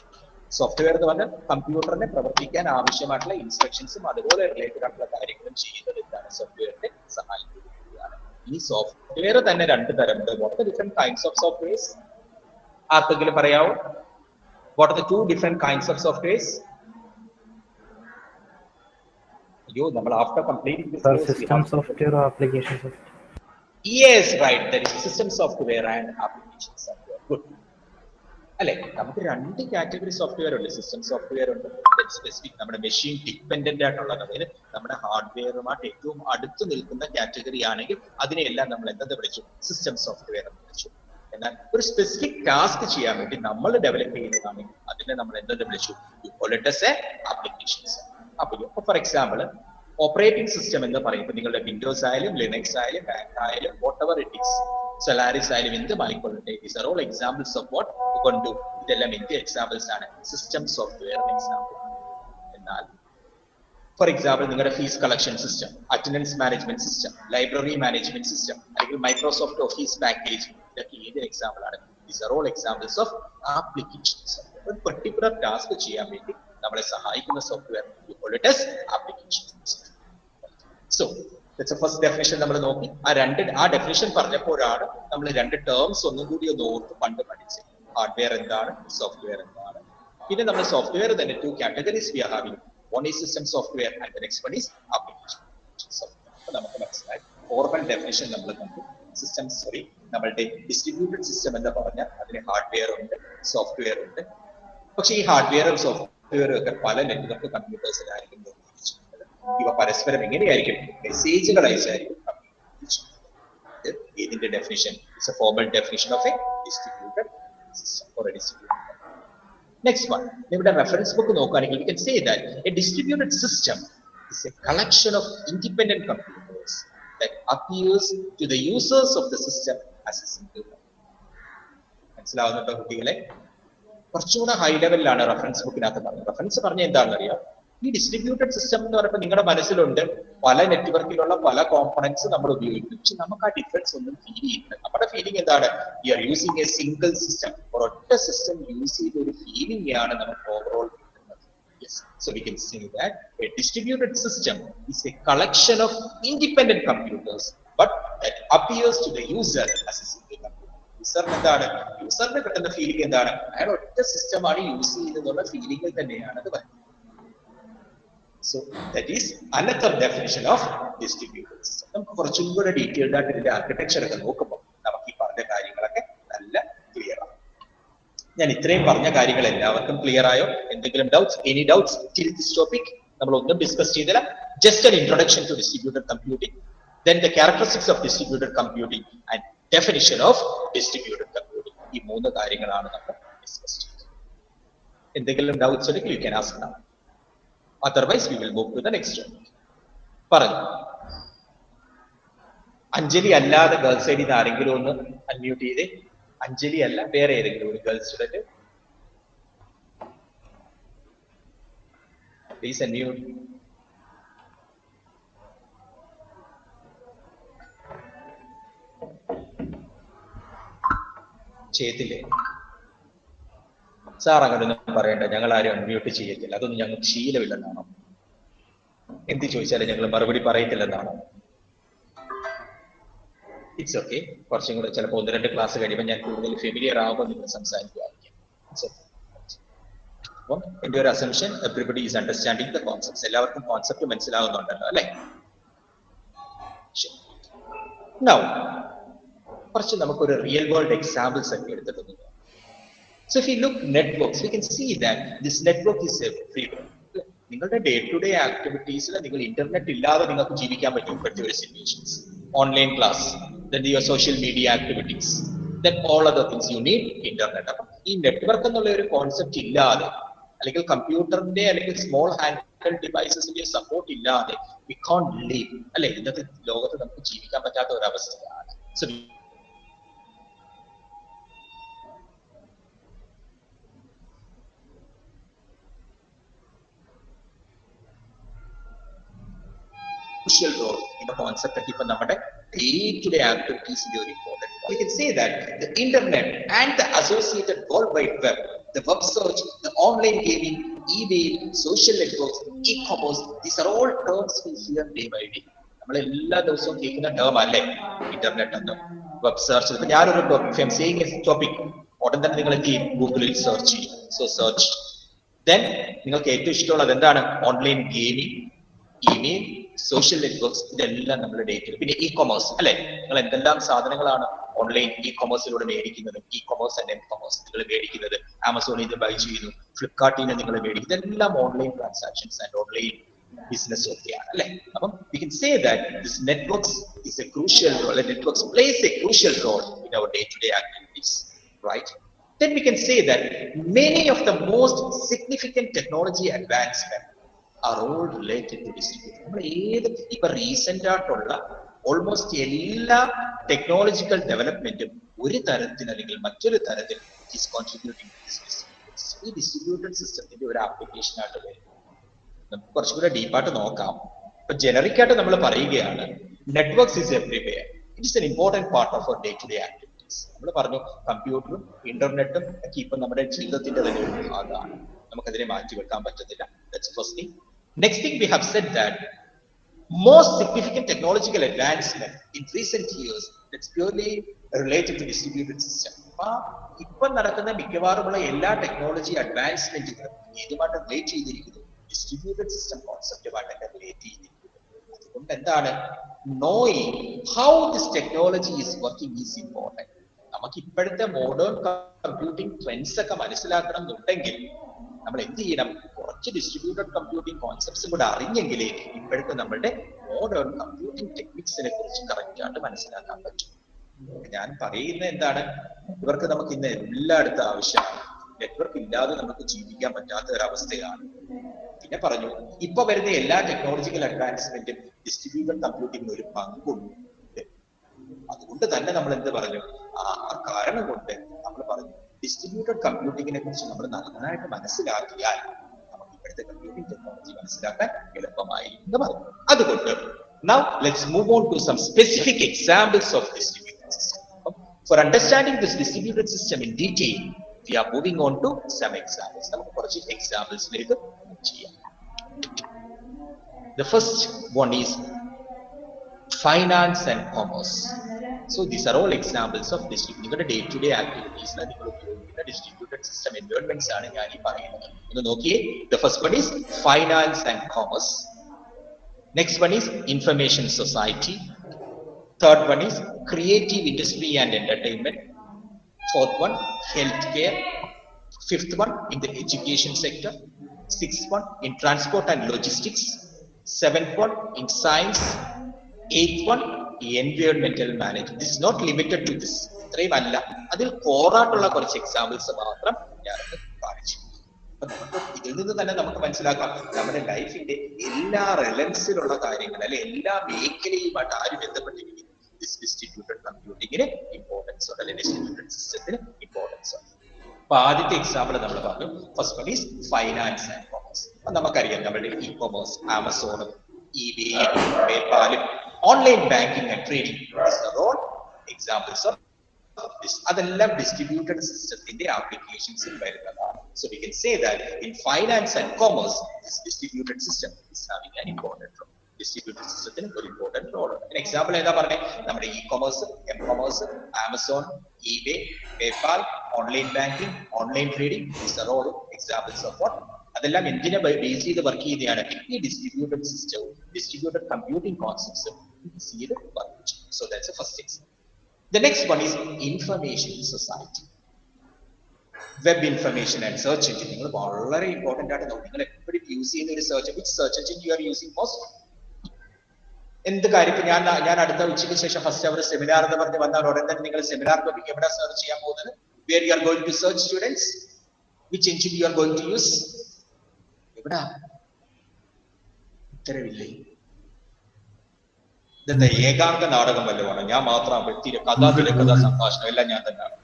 സോഫ്റ്റ്വെയർ എന്ന് പറഞ്ഞാൽ കമ്പ്യൂട്ടറിനെ പ്രവർത്തിക്കാൻ ആവശ്യമായിട്ടുള്ള ഇൻസ്ട്രക്ഷൻസും അതുപോലെ റിലേറ്റഡ് ആയിട്ടുള്ള കാര്യങ്ങളും ചെയ്യുന്നത് എന്താണ്? സോഫ്റ്റ്വെയറിന്റെ സഹായിക്കുകയാണ്. ഈ സോഫ്റ്റ്വെയർ തന്നെ രണ്ട് തരമുണ്ട്. What are the different kinds of softwares? ആർക്കെങ്കിലും പറയാവോ? What are the two different kinds of softwares? അയ്യോ, നമ്മൾ after completing this course system software or application software. Yes, right. That is system software and application software. Good. അല്ലെ, നമുക്ക് രണ്ട് കാറ്റഗറി സോഫ്റ്റ്വെയർ ഉണ്ട്. സിസ്റ്റം സോഫ്റ്റ്വെയർ ഉണ്ട്, സ്പെസിഫിക് നമ്മുടെ മെഷീൻ ഡിപ്പെൻഡന്റ് ആയിട്ടുള്ളത്, അതായത് നമ്മുടെ ഹാർഡ്വെയറുമായിട്ട് ഏറ്റവും അടുത്ത് നിൽക്കുന്ന കാറ്റഗറി ആണെങ്കിൽ അതിനെയെല്ലാം നമ്മൾ എന്തെന്ന് വിളിച്ചു? സിസ്റ്റം സോഫ്റ്റ്വെയർ എന്ന് വിളിച്ചു. എന്നാൽ ഒരു സ്പെസിഫിക് ടാസ്ക് ചെയ്യാൻ വേണ്ടി നമ്മൾ ഡെവലപ്പ് ചെയ്യുന്നതാണെങ്കിൽ അതിനെ നമ്മൾ എന്തെന്ന് വിളിച്ചു? ആപ്ലിക്കേഷൻസ്. അപ്പൊ ഫോർ എക്സാമ്പിൾ ഓപ്പറേറ്റിംഗ് സിസ്റ്റം എന്ന് പറയുമ്പോൾ നിങ്ങളുടെ വിൻഡോസ് ആയാലും ലിനക്സ് ആയാലും മാക് ആയാലും whatever it is, Solaris ആയാലും എന്തുമായിക്കൊള്ളട്ടെ, these are all examples of what കൊണ്ടു. ഇതെല്ലാം എന്ത് എക്സാമ്പിൾസ് ആണ്? System software example. എന്നാൽ ഫോർ എക്സാമ്പിൾ നിങ്ങളുടെ fees collection system, attendance management system, library management system, അല്ലെങ്കിൽ മൈക്രോസോഫ്റ്റ് ഓഫീസ് പാക്കേജ്, ഇതൊക്കെ ഏത് എക്സാമ്പിൾ ആണ്? These are all examples of applications. ഒരു പെർട്ടിക്കുലർ ടാസ്ക് ചെയ്യാൻ വേണ്ടി നമ്മളെ സഹായിക്കുന്ന software applications. So that's the first definition നമ്മൾ നോക്കി. ആ ഡെഫിനിഷൻ പറഞ്ഞപ്പോഴാണ് നമ്മൾ രണ്ട് ടേംസ് ഒന്നും കൂടി ഒന്ന് ഓർത്ത് പണ്ട് പഠിച്ചത്. ഹാർഡ്വെയർ എന്താണ്, സോഫ്റ്റ്വെയർ എന്താണ്. പിന്നെ നമ്മൾ സോഫ്റ്റ്വെയർ തന്നെ two categories we are having. One is system software and the next one is application software. അപ്പൊ നമുക്ക് മനസ്സിലായി ഫോർമൽ ഡെഫിനിഷൻ നമ്മൾ കണ്ടു. നമ്മളുടെ ഡിസ്ട്രിബ്യൂട്ടഡ് സിസ്റ്റം എന്ന് പറഞ്ഞാൽ അതിന് ഹാർഡ്വെയർ ഉണ്ട്, സോഫ്റ്റ്വെയർ ഉണ്ട്. പക്ഷേ ഈ ഹാർഡ്വെയറും സോഫ്റ്റ്വെയറും ഒക്കെ പല നെറ്റ്വർക്ക് കമ്പ്യൂട്ടേഴ്സിലായിരിക്കും നിർമ്മിച്ചിട്ടുള്ളത്. ഇവ പരസ്പരം എങ്ങനെയായിരിക്കും? മെസ്സേജുകൾ അയച്ചായിരിക്കും കമ്മ്യൂണിക്കേറ്റ്. ഇതിന്റെ definition is A formal definition of a distributed system or A distributed. Next one, നിങ്ങളുടെ റെഫറൻസ് ബുക്ക് നോക്കുകയാണെങ്കിൽ you can say that a distributed system is a collection of independent computers that appears to the users of the system as a single computer. മനസ്സിലാവുന്നുണ്ടോ കുട്ടികളെ? കുറച്ചുകൂടെ ഹൈ ലെവലിലാണ് റെഫറൻസ് ബുക്കിനകത്ത് പറഞ്ഞത്. റെഫറൻസ് പറഞ്ഞ എന്താണെന്ന് അറിയാം? ഈ ഡിസ്ട്രിബ്യൂട്ടഡ് സിസ്റ്റം എന്ന് പറയുമ്പോൾ നിങ്ങളുടെ മനസ്സിലുണ്ട് പല നെറ്റ്വർക്കിലുള്ള പല കോമ്പണൻസ് നമ്മൾ ഉപയോഗിക്കും. പക്ഷെ നമുക്ക് ആ ഡിഫറൻസ് ഒന്നും ഫീൽ ചെയ്യുന്നില്ല. നമ്മുടെ ഫീലിംഗ് എന്താണ്? We are using a single system. ഒരൊറ്റ സിസ്റ്റം യൂസ് ചെയ്ത ഒരു ഫീലിംഗ് ആണ് നമുക്ക് ഓവറോൾ കിട്ടുന്നത്. Yes, so we can say that a distributed system is a collection of independent computers but that appears to the user as a single computer. യൂസറിന് എന്താണ്? യൂസറിന് കിട്ടുന്ന ഫീലിംഗ് എന്താണ്? അയാൾ ഒറ്റ സിസ്റ്റമാണ് യൂസ് ചെയ്യുന്നതെന്നുള്ള ഫീലിംഗ് തന്നെയാണ് അത് വരുന്നത്. So that is another definition of distributed system. നമുക്ക് കുറച്ചും കൂടെ ഡീറ്റെയിൽഡ് ആയിട്ട് ഇതിന്റെ ആർക്കിടെക്ചർ ഒക്കെ നോക്കുമ്പോൾ നമുക്ക് ഈ പറഞ്ഞ കാര്യങ്ങളൊക്കെ നല്ല ക്ലിയർ ആണ്. ഞാൻ ഇത്രയും പറഞ്ഞ കാര്യങ്ങൾ എല്ലാവർക്കും ക്ലിയർ ആയോ? എന്തെങ്കിലും doubts? Any doubts till this topic? നമ്മൾ ഒന്നും ഡിസ്കസ് ചെയ്തില്ല. Just an introduction to distributed computing, then the characteristics of distributed computing and definition of distributed computing. ഈ മൂന്ന് കാര്യങ്ങളാണ് നമ്മൾ ഡിസ്കസ് ചെയ്തത്. എന്തെങ്കിലും ഡൗട്ട്സ് ഉണ്ടെങ്കിൽ you can ask now. Otherwise, we will move to the next one. പറഞ്ഞു. അഞ്ജലി അല്ലാതെ ഗേൾസ് സൈഡിൽ നിന്ന് ആരെങ്കിലും ഒന്ന് അൺമ്യൂട്ട് ചെയ്തേ. അഞ്ജലി അല്ല, വേറെ ഏതെങ്കിലും ഒരു ഗേൾസ് സ്റ്റുഡന്റ് പ്ലീസ് അൺമ്യൂട്ട്. ചെയ്തില്ലേ? സാർ അങ്ങോട്ടൊന്നും പറയണ്ട, ഞങ്ങൾ ആരും അൺമ്യൂട്ട് ചെയ്യത്തില്ല. അതൊന്നും ഞങ്ങൾക്ക് ശീലമില്ലെന്നാണോ? എന്ത് ചോദിച്ചാലും ഞങ്ങൾ മറുപടി പറയത്തില്ലെന്നാണോ? It's okay. കുറച്ചും കൂടെ ചിലപ്പോൾ 1-2 ക്ലാസ് കഴിയുമ്പോൾ ഞാൻ കൂടുതൽ ഫെമിലിയർ ആകുമ്പോൾ നിങ്ങൾ സംസാരിക്കുമായിരിക്കും. അപ്പം എന്റെ ഒരു assumption everybody is understanding the concepts. എല്ലാവർക്കും കോൺസെപ്റ്റ് മനസ്സിലാവുന്നുണ്ടല്ലോ അല്ലെ? നൗ കുറച്ച് നമുക്കൊരു റിയൽ വേൾഡ് എക്സാമ്പിൾസ് ഒക്കെ എടുത്തിട്ടുണ്ട്. So if you look networks, we can see that this network is everywhere. നിങ്ങളുടെ ഡേ ടു ഡേ ആക്ടിവിറ്റീസിൽ നിങ്ങൾ ഇന്റർനെറ്റ് ഇല്ലാതെ നിങ്ങൾക്ക് ജീവിക്കാൻ പറ്റും ഇപ്പോഴത്തെ ഒരു situations. Online class, then your social media activities, then all other things you need internet. അപ്പം ഈ നെറ്റ്വർക്ക് എന്നുള്ള ഒരു കോൺസെപ്റ്റ് ഇല്ലാതെ അല്ലെങ്കിൽ കമ്പ്യൂട്ടറിന്റെ അല്ലെങ്കിൽ സ്മോൾ ഹാൻഡ് ഡിവൈസസിന്റെ സപ്പോർട്ട് ഇല്ലാതെ വി കാൺട്ട് ലിവ് അല്ലെ? ഇന്നത്തെ ലോകത്ത് നമുക്ക് ജീവിക്കാൻ പറ്റാത്ത ഒരു അവസ്ഥയാണ്. So crucial role in the concept of keep നമ്മുടെ day-to-day activities in your important. We can say that the internet and the associated World Wide Web, the web search, the online gaming, email, social networks, e-commerce, these are all terms we hear day by day. നമ്മൾ എല്ലാ ദിവസവും കേൾക്കുന്ന ടേം അല്ലേ ഇന്റർനെറ്റ് എന്ന്, വെബ് സെർച്ച്. ഇപ്പൊ ഞാനൊരു സെയിങ് ടോപ്പിക് ഉടൻ തന്നെ നിങ്ങൾ എന്ത് ചെയ്യും? ഗൂഗിളിൽ സെർച്ച് ചെയ്യും. സോ സെർച്ച്, ദെൻ നിങ്ങൾക്ക് ഏറ്റവും ഇഷ്ടമുള്ളത് എന്താണ്? Online gaming, email, social networks, ഇതെല്ലാം നമ്മുടെ ഡേറ്റിൽ. പിന്നെ ഇ കൊമേഴ്സ് അല്ലെ? നിങ്ങൾ എന്തെല്ലാം സാധനങ്ങളാണ് ഓൺലൈൻ ഇ കൊമേഴ്സിലൂടെ മേടിക്കുന്നത്? E commerce and M commerce നിങ്ങൾ മേടിക്കുന്നത്, ആമസോണിൽ നിന്ന് ബൈ ചെയ്യുന്നു, ഫ്ലിപ്കാർട്ടിൽ നിന്ന് നിങ്ങൾ മേടിക്കുന്നത്, ഇതെല്ലാം online transactions and online business ഒക്കെയാണ് അല്ലെ? അപ്പം we can say that this networks is a crucial role, and networks plays a crucial role in our day-to-day activities, right? Then we can say that many of the most significant technology advancement are all related to distribution. നമ്മൾ ഏത് ഇപ്പൊ റീസെന്റ് ആയിട്ടുള്ള ഓൾമോസ്റ്റ് എല്ലാ ടെക്നോളജിക്കൽ ഡെവലപ്മെന്റും ഒരു തരത്തിൽ അല്ലെങ്കിൽ മറ്റൊരു തരത്തിൽ is contributing to this distributed system. ഈ ഡിസ്ട്രിബ്യൂട്ടഡ് സിസ്റ്റത്തിന്റെ ഒരു ആപ്ലിക്കേഷൻ ആയിട്ട് വരും. നമുക്ക് കുറച്ചുകൂടെ ഡീപ്പായിട്ട് നോക്കാം. ഇപ്പൊ ജനറിക് ആയിട്ട് നമ്മൾ പറയുകയാണ് networks is everywhere. It is an important part of our day to day activities. നമ്മൾ പറഞ്ഞു കമ്പ്യൂട്ടറും ഇന്റർനെറ്റും ഒക്കെ ഇപ്പൊ നമ്മുടെ ജീവിതത്തിന്റെ തന്നെ ഒരു ഭാഗമാണ്. നമുക്കതിനെ മാറ്റി വെക്കാൻ പറ്റത്തില്ല. That's first thing. Next thing, we have said that most significant technological advancement in recent years that's purely related to distributed system. ഇപ്പൊ നടക്കുന്ന മിക്കവാറുമുള്ള എല്ലാ ടെക്നോളജി അഡ്വാൻസ്മെന്റുകളും ഏതുമായിട്ട് റിലേറ്റ് ചെയ്തിരിക്കുന്നു? ഡിസ്ട്രിബ്യൂട്ടഡ് സിസ്റ്റം കോൺസെപ്റ്റുമായിട്ടൊക്കെ റിലേറ്റ് ചെയ്തിരിക്കുന്നു. അതുകൊണ്ട് എന്താണ്, knowing how this technology is working is important. നമുക്ക് ഇപ്പോഴത്തെ മോഡേൺ കമ്പ്യൂട്ടിംഗ് ട്രെൻഡ്സ് ഒക്കെ മനസ്സിലാക്കണം എന്നുണ്ടെങ്കിൽ നമ്മൾ എന്ത് ചെയ്യണം? കുറച്ച് ഡിസ്ട്രിബ്യൂട്ടഡ് കമ്പ്യൂട്ടിംഗ് കോൺസെപ്റ്റ്സും കൂടെ അറിഞ്ഞെങ്കിലേ ഇപ്പോഴത്തെ നമ്മുടെ മോഡേൺ കമ്പ്യൂട്ടിംഗ് ടെക്നിക്സിനെ കുറിച്ച് കറക്റ്റ് ആയിട്ട് മനസ്സിലാക്കാൻ പറ്റും. ഞാൻ പറയുന്നത് എന്താണ്, നെറ്റ്വർക്ക് നമുക്ക് ഇന്ന് എല്ലായിടത്തും ആവശ്യമാണ്. നെറ്റ്വർക്ക് ഇല്ലാതെ നമുക്ക് ജീവിക്കാൻ പറ്റാത്ത ഒരവസ്ഥയാണ്. പിന്നെ പറഞ്ഞു ഇപ്പൊ വരുന്ന എല്ലാ ടെക്നോളജിക്കൽ അഡ്വാൻസ്മെന്റും ഡിസ്ട്രിബ്യൂട്ടഡ് കമ്പ്യൂട്ടിംഗിന് ഒരു പങ്കുണ്ട്. അതുകൊണ്ട് തന്നെ നമ്മൾ എന്ത് പറഞ്ഞു? ആ കാരണം കൊണ്ട് നമ്മൾ പറഞ്ഞു ഡിസ്ട്രിബ്യൂട്ടഡ് കമ്പ്യൂട്ടിങ്ങിനെ കുറിച്ച് നമ്മൾ നന്നായിട്ട് മനസ്സിലാക്കിയാൽ നമുക്ക് ഇപ്പോഴത്തെ കമ്പ്യൂട്ടിംഗ് ടെക്നോളജി മനസ്സിലാക്കാൻ എളുപ്പമായി എന്ന് പറഞ്ഞു. അതുകൊണ്ട് now let's move on to some specific examples of distributed system. For understanding this distributed system in detail, we are moving on to some examples. നമുക്ക് കുറച്ച് എക്സാമ്പിൾസിലേക്ക് ചെയ്യാം. The first one is finance and commerce. So these are all examples of distributed day-to-day activities. നിങ്ങൾ ഉപയോഗിക്കുന്ന distributed system environments ആണ് ഞാൻ ഈ പറയുന്നത്. ഒന്ന് നോക്കിയേ. The first one is finance and commerce. Next one is information society. Third one is creative industry and entertainment. Fourth one, healthcare. Fifth one, in the education sector. Sixth one, in transport and logistics. Seventh one, in science. Eighth one, environmental management. This is not limited to this. ഇത്രയും അല്ല, അതിൽ കോറായിട്ടുള്ള കുറച്ച് എക്സാമ്പിൾസ് മാത്രം ഞാൻ കാണിച്ചു. നമുക്ക് ഇതിൽ നിന്ന് തന്നെ നമുക്ക് മനസ്സിലാക്കാം നമ്മുടെ ലൈഫിന്റെ എല്ലാ റെലവൻസിലുള്ള കാര്യങ്ങൾ അല്ലെ എല്ലാ മേഖലയുമായിട്ട് ആര് ബന്ധപ്പെട്ടിരിക്കുന്നു? ഡിസ്ട്രിബ്യൂട്ടഡ് കമ്പ്യൂട്ടിങ്ങിന് ഇമ്പോർട്ടൻസ് ഉണ്ട്, അല്ലെങ്കിൽ ഡിസ്ട്രിബ്യൂട്ടഡ് സിസ്റ്റത്തിന് ഇമ്പോർട്ടൻസ് ഉണ്ട്. അപ്പൊ ആദ്യത്തെ എക്സാമ്പിൾ നമ്മൾ പറഞ്ഞു. First one is finance and commerce. അപ്പൊ നമുക്കറിയാം നമ്മുടെ ഇ കൊമേഴ്സ്, ആമസോണും ഇബേയും പേപാലും online banking and trading examples of this. അതെല്ലാം ഡിസ്ട്രിബ്യൂട്ടഡ് സിസ്റ്റത്തിന്റെ ആപ്ലിക്കേഷൻസിൽ വരുന്നതാണ്. So we can say that in finance and commerce, this distributed system is having an important role. Distributed സിസ്റ്റത്തിന് ഒരു ഇമ്പോർട്ടന്റ് റോൾ ഉണ്ട്. എക്സാമ്പിൾ ഏതാ പറഞ്ഞേ? നമ്മുടെ e-commerce, M-commerce, Amazon, eBay, PayPal, online banking, online trading, these are all examples of what. അതെല്ലാം എന്തിനെ ബേസ് ചെയ്ത് വർക്ക് ചെയ്യുന്നതാണ്? ഈ ഡിസ്ട്രിബ്യൂട്ടഡ് സിസ്റ്റവും ഡിസ്ട്രിബ്യൂട്ടഡ് കമ്പ്യൂട്ടിംഗ് കോൺസെപ്റ്റ്സും ബേസ് ചെയ്ത് വർക്ക് ചെയ്യും. So that's A first example. The next one is information society. Web information and search engine നിങ്ങൾ വളരെ ഇമ്പോർട്ടന്റ് ആണ്. നിങ്ങൾ എപ്പോഴും യൂസ് ചെയ്യുന്ന ഒരു search engine you are using most. എന്ത് കാര്യം ഇപ്പൊ ഞാൻ അടുത്ത ഉച്ചയ്ക്ക് ശേഷം ഫസ്റ്റ് അവർ സെമിനാർ എന്ന് പറഞ്ഞ് വന്നാൽ ഉടൻ തന്നെ നിങ്ങൾ സെമിനാർ ടോപ്പിക് എവിടെ സെർച്ച് ചെയ്യാൻ പോകുന്നത്? Where you are going to search students? Which engine you are going to use? എവിടാ? ഉത്തരവില്ലേ? ഇതെന്താ ഏകാന്ത നാടകം വല്ലതുമാണ്? ഞാൻ മാത്രം കഥാ സംഭാഷണം എല്ലാം ഞാൻ തന്നെയാണ്.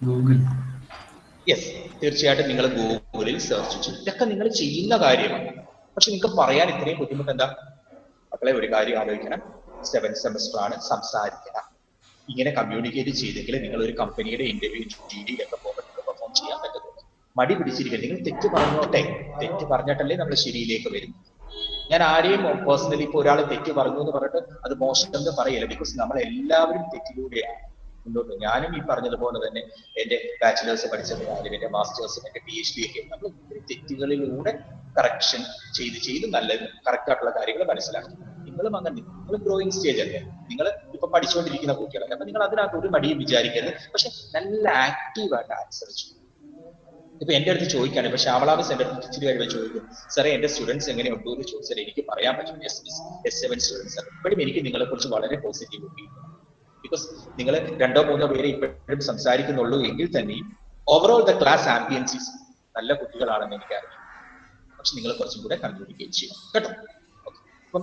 ഗൂഗിൾ. യെസ്, തീർച്ചയായിട്ടും നിങ്ങൾ ഗൂഗിളിൽ സെർച്ച് ചെയ്യും. ഇതൊക്കെ നിങ്ങൾ ചെയ്യുന്ന കാര്യമാണ്. പക്ഷെ നിങ്ങൾക്ക് പറയാൻ ഇത്രയും ബുദ്ധിമുട്ട് എന്താ? മക്കളെ ഒരു കാര്യം ആലോചിക്കണം. 7th സെമസ്റ്റർ ആണ്, സംസാരിക്കണം. ഇങ്ങനെ കമ്മ്യൂണിക്കേറ്റ് ചെയ്തെങ്കിൽ നിങ്ങൾ ഒരു കമ്പനിയുടെ ഇന്റർവ്യൂ ജിഡിയിലൊക്കെ പോകുമ്പോൾ പെർഫോം ചെയ്യാൻ പറ്റത്തുള്ളൂ. മടി പിടിച്ചിരിക്കുക. നിങ്ങൾ തെറ്റ് പറഞ്ഞോട്ടെ, തെറ്റ് പറഞ്ഞിട്ടല്ലേ നമ്മൾ ശരിയിലേക്ക് വരും. ഞാൻ ആരെയും പേഴ്സണലി ഇപ്പൊ ഒരാൾ തെറ്റ് പറഞ്ഞു എന്ന് പറഞ്ഞിട്ട് അത് മോശം എന്ന് പറയില്ല. ബിക്കോസ് നമ്മൾ എല്ലാവരും തെറ്റിലൂടെയാണ് മുന്നോട്ട്. ഞാനും ഈ പറഞ്ഞതുപോലെ തന്നെ എന്റെ ബാച്ചിലേഴ്സ് പഠിച്ചതിനാലും എന്റെ മാസ്റ്റേഴ്സും എന്റെ PhD ഒക്കെ നമ്മൾ തെറ്റുകളിലൂടെ കറക്ഷൻ ചെയ്ത് നല്ല കറക്റ്റ് ആയിട്ടുള്ള കാര്യങ്ങൾ മനസ്സിലാക്കി. നിങ്ങളും അങ്ങനെ, നിങ്ങൾ ഗ്രോയിങ് സ്റ്റേജ് അല്ലേ, നിങ്ങൾ ഇപ്പൊ പഠിച്ചുകൊണ്ടിരിക്കുന്ന കുട്ടികളൊക്കെ. അപ്പൊ നിങ്ങൾ അതിനകത്ത് ഒരു മടിയും വിചാരിക്കരുത്. പക്ഷെ നല്ല ആക്റ്റീവായിട്ട് ആൻസർ ചെയ്യും. ഇപ്പൊ എന്റെ അടുത്ത് ചോദിക്കാണ്, ഇപ്പൊ ശ്യാമളാമിസ് എന്റെ അടുത്ത് ഇച്ചിരി കഴിയുമ്പോൾ ചോദിക്കും, സാറേ എന്റെ സ്റ്റുഡൻസ് എങ്ങനെയുണ്ടോ എന്ന് ചോദിച്ചാൽ എനിക്ക് പറയാൻ പറ്റും S7 സ്റ്റുഡൻസ് ആണ്. ഇപ്പോഴും എനിക്ക് നിങ്ങളെ കുറിച്ച് വളരെ പോസിറ്റീവ് ഒപ്പീനിയൻ. ബിക്കോസ് നിങ്ങൾ 2-3 പേരെ ഇപ്പോഴും സംസാരിക്കുന്നുള്ളൂ എങ്കിൽ തന്നെയും ഓവറോൾ ദ ക്ലാസ് ആംബിയൻസീസ് നല്ല കുട്ടികളാണെന്ന് എനിക്കറിയാം. പക്ഷെ നിങ്ങൾ കുറച്ചും കൂടെ കമ്മ്യൂണിക്കേറ്റ് ചെയ്യണം കേട്ടോ. അപ്പം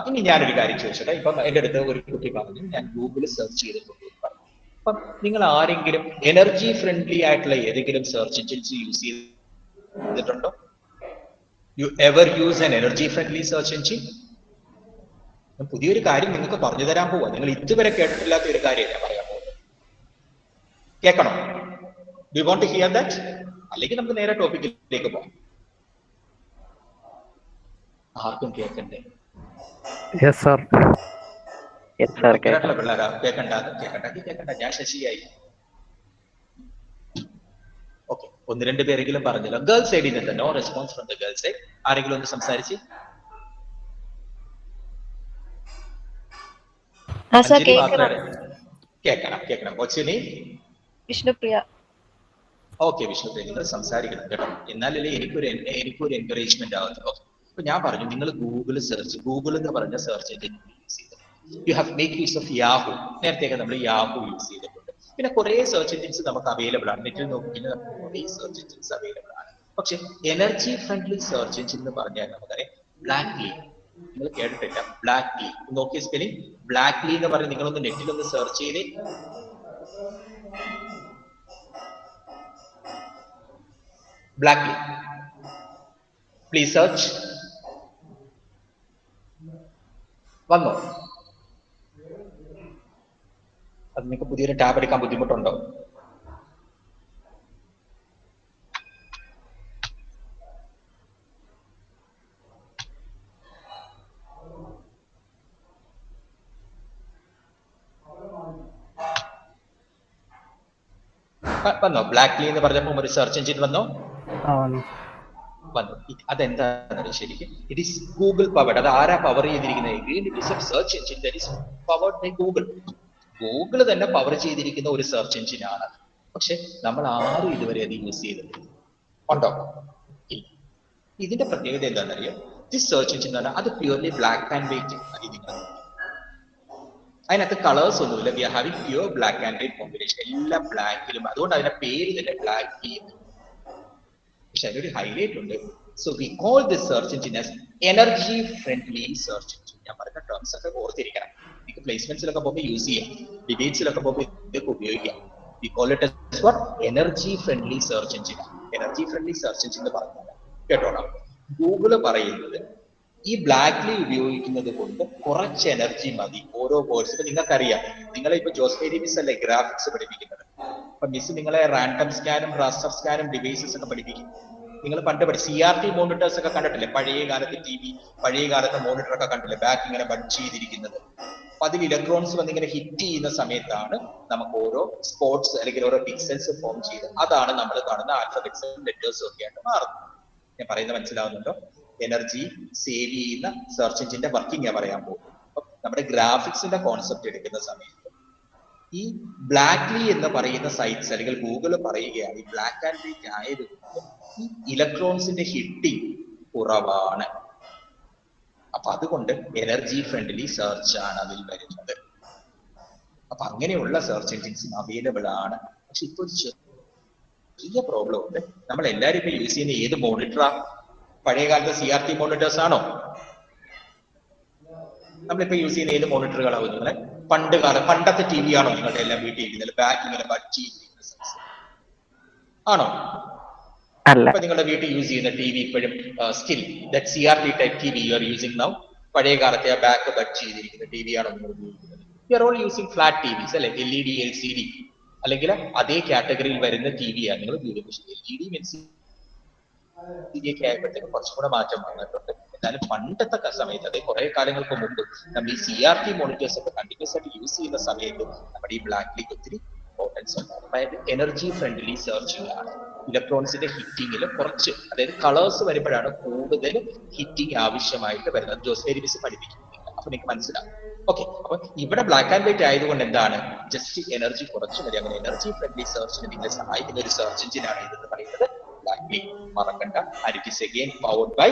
ഇനി ഞാനൊരു കാര്യം ചോദിച്ചോട്ടെ. ഇപ്പം എന്റെ അടുത്ത് ഒരു കുട്ടി പറഞ്ഞു ഞാൻ ഗൂഗിളിൽ സെർച്ച് ചെയ്തിട്ടുണ്ട് പറഞ്ഞു. അപ്പം നിങ്ങൾ ആരെങ്കിലും എനർജി ഫ്രണ്ട്ലി ആയിട്ടുള്ള ഏതെങ്കിലും സെർച്ച് എഞ്ചിൻസ് യൂസ് ചെയ്തിട്ടുണ്ടോ? You ever use an energy friendly search engine? പുതിയൊരു കാര്യം നിങ്ങൾക്ക് പറഞ്ഞു തരാൻ പോവാ. നിങ്ങൾ ഇതുവരെ കേട്ടിട്ടില്ലാത്ത ഒരു കാര്യം ഞാൻ പറയാൻ പോകുന്നത്. കേൾക്കണം? Do you want to hear that? അല്ലെങ്കിൽ നമുക്ക് നേരെ ടോപ്പിക്കിലേക്ക് പോകാം. ആർക്കും കേൾക്കണ്ടേ? Yes, sir. പിള്ളേരാ കേൾക്കണ്ട. ഞാൻ ശശിയായി. ഓക്കെ, 1-2 പേരെങ്കിലും പറഞ്ഞല്ലോ. ഗേൾസ് സൈഡിൽ നിന്ന് no response from the girls side. ആരെങ്കിലും ഒന്ന് സംസാരിച്ച്. കേൾക്കണം. കൊച്ചിനെ വിഷ്ണുപ്രിയ. ഓക്കെ, വിഷ്ണുപ്രിയ നിങ്ങൾ സംസാരിക്കണം കേട്ടോ. എന്നാലല്ലേ എനിക്കൊരു എൻകറേജ്മെന്റ് ആവുന്നത്. അപ്പൊ ഞാൻ പറഞ്ഞു നിങ്ങൾ ഗൂഗിൾ എന്ന് പറഞ്ഞ സെർച്ച് എഞ്ചിൻ യൂസ് ചെയ്തു. You have make use of Yahoo. നേരത്തെയൊക്കെ നമ്മൾ യാഹു യൂസ് ചെയ്തിട്ടുണ്ട്. പിന്നെ കുറെ സെർച്ച് എഞ്ചിൻസ് നമുക്ക് അവൈലബിൾ ആണ്. നെറ്റിൽ നോക്കിയാൽ കുറെ സെർച്ച് എഞ്ചിൻസ് അവൈലബിൾ ആണ്. പക്ഷെ എനർജി ഫ്രണ്ട്ലി സെർച്ച് എഞ്ചിൻ എന്ന് പറഞ്ഞാൽ നമുക്കറിയാം ബ്ലാക്ക്ലി. നിങ്ങൾ കേട്ടിട്ടില്ല ബ്ലാക്ക്ലി? നോക്കിയ സ്പെല്ലിംഗ് ബ്ലാക്ക്ലി എന്ന് പറഞ്ഞ് നിങ്ങളൊന്ന് നെറ്റിലൊന്ന് സെർച്ച് ചെയ്തേ. ബ്ലാക്ക്ലി പ്ലീസ് സെർച്ച്. വന്നോ? അത് നിങ്ങൾക്ക് പുതിയൊരു ടാബ് എടുക്കാൻ ബുദ്ധിമുട്ടുണ്ടോ? വന്നോ? ബ്ലാക്ക്ലി എന്ന് പറഞ്ഞപ്പോൾ ഒരു സെർച്ച് എഞ്ചിൻ വന്നോ? വന്നു. അതെന്താണ് ശരിക്കും? It is Google powered. അത് ആരാ പവർ ചെയ്തിരിക്കുന്നത്? It is a search engine that is powered by Google. Google തന്നെ പവർ ചെയ്തിരിക്കുന്ന ഒരു സെർച്ച് എഞ്ചിൻ ആണ്. പക്ഷെ നമ്മൾ ആരും ഇതുവരെ അത് യൂസ് ചെയ്തിട്ടില്ല. ഉണ്ടോ? ഇല്ല. ഇതിന്റെ പ്രത്യേകത എന്താണെന്നറിയോ? ദിസ് സെർച്ച് എഞ്ചിൻ എന്ന് പറഞ്ഞാൽ അത് പ്യൂർലി ബ്ലാക്ക് ആൻഡ് വൈറ്റ്. അതിനകത്ത് കളേഴ്സ് ഒന്നുമില്ല. We are having pure black and white combination. എല്ലാം ബ്ലാക്കിലും. അതുകൊണ്ട് അതിന്റെ പേര് തന്നെ ബ്ലാക്ക് ചെയ്യുന്നു. പക്ഷെ അതിനൊരു ഹൈലൈറ്റ് ഉണ്ട്. So we call this search engine as energy friendly search engine. ഞാൻ പറഞ്ഞ ടേംസ് ഒക്കെ ഓർത്തിരിക്കണം. നിങ്ങൾക്ക് പ്ലേസ്മെന്റ്സിലൊക്കെ പോകുമ്പോൾ യൂസ് ചെയ്യാം, ഡിബേറ്റ്സിലൊക്കെ പോകുമ്പോൾ ഇതൊക്കെ ഉപയോഗിക്കാം. V call it as what? Energy friendly search engine. Energy friendly search engine എന്ന് പറഞ്ഞാൽ കേട്ടോണം. ഗൂഗിള് പറയുന്നത് ഈ ബ്ലാക്ക്ലി ഉപയോഗിക്കുന്നത് കൊണ്ട് കുറച്ച് എനർജി മതി ഓരോ വേർഡ്സ്. ഇപ്പൊ നിങ്ങൾക്കറിയാം, നിങ്ങളെ ഇപ്പൊ ജോസ്മേരി മിസ് അല്ലേ ഗ്രാഫിക്സ് പഠിപ്പിക്കുന്നത്. അപ്പൊ മിസ് നിങ്ങളെ റാൻഡം സ്കാനും റാസ്റ്റർ സ്കാനും ഡിവൈസസ് ഒക്കെ പഠിപ്പിക്കും. നിങ്ങൾ പണ്ട് CRT മോണിറ്റേഴ്സ് ഒക്കെ കണ്ടിട്ടില്ലേ? പഴയ കാലത്ത് TV, പഴയ കാലത്തെ മോണിറ്റർ ഒക്കെ കണ്ടില്ലേ? ബാക്ക് ഇങ്ങനെ ബഡ്ജ് ചെയ്തിരിക്കുന്നത്. അപ്പൊ അതിൽ ഇലക്ട്രോൺസ് വന്ന് ഇങ്ങനെ ഹിറ്റ് ചെയ്യുന്ന സമയത്താണ് നമുക്ക് ഓരോ സ്പോട്സ് അല്ലെങ്കിൽ ഓരോ പിക്സൽസ് ഫോം ചെയ്ത് അതാണ് നമ്മൾ കാണുന്ന ആൽഫബറ്റ്സും ലെറ്റേഴ്സും ഒക്കെ ആയിട്ട് മാറുന്നത്. ഞാൻ പറയുന്നത് മനസ്സിലാവുന്നുണ്ടോ? എനർജി സേവ് ചെയ്യുന്ന സെർച്ച് എഞ്ചിന്റെ വർക്കിംഗ് ഞാൻ പറയാൻ പോകും. അപ്പൊ നമ്മുടെ ഗ്രാഫിക്സിന്റെ കോൺസെപ്റ്റ് എടുക്കുന്ന സമയത്ത് ഈ ബ്ലാക്ക്ലി എന്ന് പറയുന്ന സൈറ്റ്സ് അല്ലെങ്കിൽ ഗൂഗിൾ പറയുകയാണ് ഈ ബ്ലാക്ക് ആൻഡ് വൈറ്റ് ആയതുകൊണ്ട് ഈ ഇലക്ട്രോൺസിന്റെ ഹിറ്റിംഗ് കുറവാണ്. അപ്പൊ അതുകൊണ്ട് എനർജി ഫ്രണ്ട്ലി സെർച്ച് ആണ് അതിൽ വരുന്നത്. അപ്പൊ അങ്ങനെയുള്ള സെർച്ച് എഞ്ചിൻസും അവൈലബിൾ ആണ്. പക്ഷെ ഇപ്പൊ ഒരു ചെറിയ പ്രോബ്ലം ഉണ്ട്. നമ്മൾ എല്ലാവരും ഇപ്പൊ യൂസ് ചെയ്യുന്ന ഏത് മോണിറ്ററാ? പഴയ കാലത്തെ CRT മോണിറ്റേഴ്സ് ആണോ? നമ്മളിപ്പോ യൂസ് ചെയ്യുന്ന ഏത് മോണിറ്ററുകളാവും? നിങ്ങളെ പണ്ടത്തെ TV ആണോ നിങ്ങളുടെ എല്ലാം വീട്ടിൽ ഇരിക്കുന്നത്? ബാക്ക് ഇങ്ങനെ ബഡ്ജ് ആണോ? ഇപ്പൊ നിങ്ങളുടെ വീട്ടിൽ യൂസ് ചെയ്യുന്ന TV ഇപ്പോഴും still that CRT type TV you are using now? പഴയ കാലത്തെ ആ ബാക്ക് ബഡ്ജ് ചെയ്തിരിക്കുന്ന TV ആണോ നിങ്ങൾ ഉപയോഗിക്കുന്നത്? You are all using flat TVs അല്ലെ? LED, LCD അല്ലെങ്കിൽ അതേ കാറ്റഗറിയിൽ വരുന്ന TV ആണ് നിങ്ങൾ ഉപയോഗിക്കുന്നത്. LED, LCD ഒക്കെ ആയപ്പോഴത്തേക്ക് കുറച്ചും കൂടെ മാറ്റം വന്നിട്ടുണ്ട്. എന്നാലും പണ്ടത്തെ സമയത്ത്, അതായത് കുറെ കാലങ്ങൾക്ക് മുമ്പ് നമ്മൾ ഈ CRT മോണിറ്റേഴ്സ് ഒക്കെ കണ്ടിന്യൂസ് ആയിട്ട് യൂസ് ചെയ്യുന്ന സമയത്ത് നമ്മുടെ ഈ ബ്ലാക്ക്ലിക്ക് ഒത്തിരി ഇമ്പോർട്ടൻസ് ഉണ്ടാകും. അതായത് എനർജി ഫ്രണ്ട്ലി സെർച്ചിങ് ആണ്. ഇലക്ട്രോൺസിന്റെ ഹിറ്റിങ്ങിൽ കുറച്ച്, അതായത് കളേഴ്സ് വരുമ്പോഴാണ് കൂടുതൽ ഹിറ്റിംഗ് ആവശ്യമായിട്ട് വരുന്നത്. ജോസ് മിസ് പഠിപ്പിക്കുന്നില്ല, അപ്പൊ നിങ്ങൾക്ക് മനസ്സിലാവും. ഓക്കെ, അപ്പൊ ഇവിടെ ബ്ലാക്ക് ആൻഡ് വൈറ്റ് ആയതുകൊണ്ട് എന്താണ്, ജസ്റ്റ് എനർജി കുറച്ച് മതി. അങ്ങനെ എനർജി ഫ്രണ്ട്ലി സെർച്ചിന് നിങ്ങളെ സഹായിക്കുന്ന ഒരു സെർച്ച് എഞ്ചിനാണ് ഇതെന്ന് പറയുന്നത് ബ്ലാക്ക്ലി. മറക്കണ്ട, and it is again powered by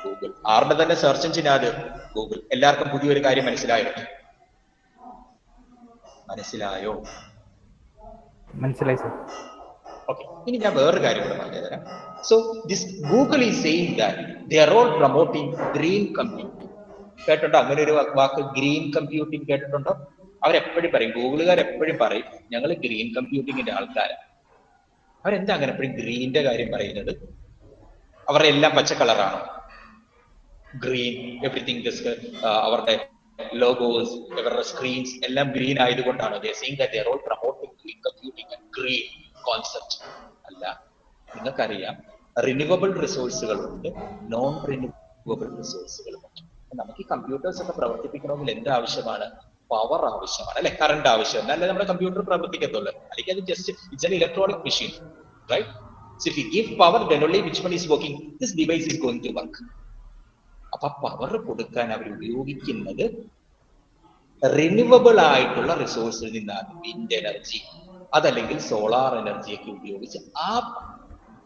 Google. ആരുടെ തന്നെ സെർച്ച് എഞ്ചിൻ അത്? ഗൂഗിൾ. എല്ലാവർക്കും പുതിയൊരു കാര്യം മനസ്സിലായോ? മനസ്സിലായി സർ. ഓക്കെ, ഇനി ഞാൻ വേറൊരു കാര്യം കൂടെ പറഞ്ഞു തരാം. So this Google is saying that they are all promoting green computing. കേട്ടിട്ടുണ്ടോ അങ്ങനെ ഒരു വാക്ക്, ഗ്രീൻ കമ്പ്യൂട്ടിംഗ്? കേട്ടിട്ടുണ്ടോ? അവരെപ്പോഴും പറയും, ഗൂഗിളുകാർ എപ്പോഴും പറയും ഞങ്ങൾ ഗ്രീൻ കമ്പ്യൂട്ടിങ്ങിന്റെ ആൾക്കാരാണ്. അവരെന്താ അങ്ങനെ എപ്പോഴും ഗ്രീനിന്റെ കാര്യം പറയുന്നത്? അവരുടെ എല്ലാം പച്ച കളറാണോ? ഗ്രീൻ എവറിത്തിങ്, അവരുടെ ലോഗോസ്, അവരുടെ സ്ക്രീൻസ് എല്ലാം ഗ്രീൻ ആയതുകൊണ്ടാണോ? They saying that they are all promoting green computing and green concept? അല്ല. നിങ്ങൾക്കറിയാം, റിന്യൂവബിൾ റിസോഴ്സുകളുണ്ട്, നോൺ റിന്യൂവബിൾ റിസോഴ്സുകളുമുണ്ട്. നമുക്ക് ഈ കമ്പ്യൂട്ടേഴ്സ് ഒക്കെ പ്രവർത്തിപ്പിക്കണമെങ്കിൽ എന്ത് ആവശ്യമാണ്? പവർ ആവശ്യമാണ് അല്ലെ? കറണ്ട് ആവശ്യമാണ്. അല്ലെ നമ്മുടെ കമ്പ്യൂട്ടർ പ്രവർത്തിക്കത്തുള്ളൂ. അല്ലെങ്കിൽ അത് just it's an electronic machine, right? So if you give power, then only which one is working? This device is going to work. അപ്പൊ പവർ കൊടുക്കാൻ അവർ ഉപയോഗിക്കുന്നത് റിന്യൂവബിൾ ആയിട്ടുള്ള റിസോഴ്സിൽ നിന്നാണ്. വിൻഡ് എനർജി, അതല്ലെങ്കിൽ സോളാർ എനർജി ഒക്കെ ഉപയോഗിച്ച് ആ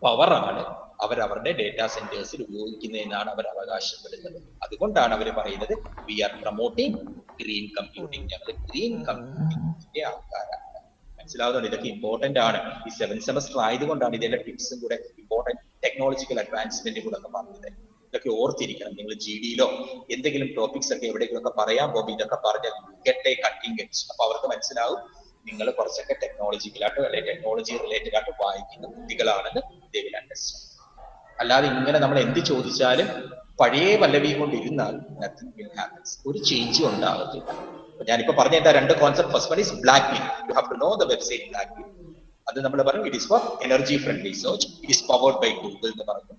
പവറാണ് അവർ അവരുടെ ഡേറ്റാ സെന്റേഴ്സിൽ ഉപയോഗിക്കുന്നതെന്നാണ് അവർ അവകാശപ്പെടുന്നത്. അതുകൊണ്ടാണ് അവർ പറയുന്നത് we are promoting green computing. ഞങ്ങൾ ഗ്രീൻ കമ്പ്യൂട്ടിംഗിന്റെ ആൾക്കാരാണ്. മനസ്സിലാവുന്നുണ്ട്? ഇതൊക്കെ ഇമ്പോർട്ടന്റ് ആണ്. ഈ 7th സെമസ്റ്റർ ആയതുകൊണ്ടാണ് ഇതിന്റെ ടിപ്സും കൂടെ, ഇമ്പോർട്ടന്റ് ടെക്നോളജിക്കൽ അഡ്വാൻസ്മെന്റും കൂടെ ഒക്കെ പറഞ്ഞത്. ഇതൊക്കെ ഓർത്തിരിക്കണം. നിങ്ങൾ GD-ലോ എന്തെങ്കിലും ടോപ്പിക്സ് ഒക്കെ എവിടെയെങ്കിലും ഒക്കെ പറയാൻ പോകുമ്പോൾ ഇതൊക്കെ പറഞ്ഞ ഗെറ്റ് എ കട്ടിംഗ് എഡ്ജ്. അപ്പൊ അവർക്ക് മനസ്സിലാവും നിങ്ങൾ കുറച്ചൊക്കെ ടെക്നോളജിക്കലായിട്ട് അല്ലെങ്കിൽ ടെക്നോളജി റിലേറ്റഡ് ആയിട്ട് വായിക്കുന്ന കുട്ടികളാണെന്ന് they will understand. അല്ലാതെ ഇങ്ങനെ നമ്മൾ എന്ത് ചോദിച്ചാലും പഴയ പല്ലവി കൊണ്ടിരുന്നാൽ nothing will happen. ഒരു ചേഞ്ചും ഉണ്ടാകത്തില്ല. ഞാനിപ്പോ പറഞ്ഞ എന്താ രണ്ട് concept. First one is Blackle. You have to know the website Blackle. അത് നമ്മൾ പറഞ്ഞു it is for energy friendly search. It is powered by Google എന്ന് പറഞ്ഞു,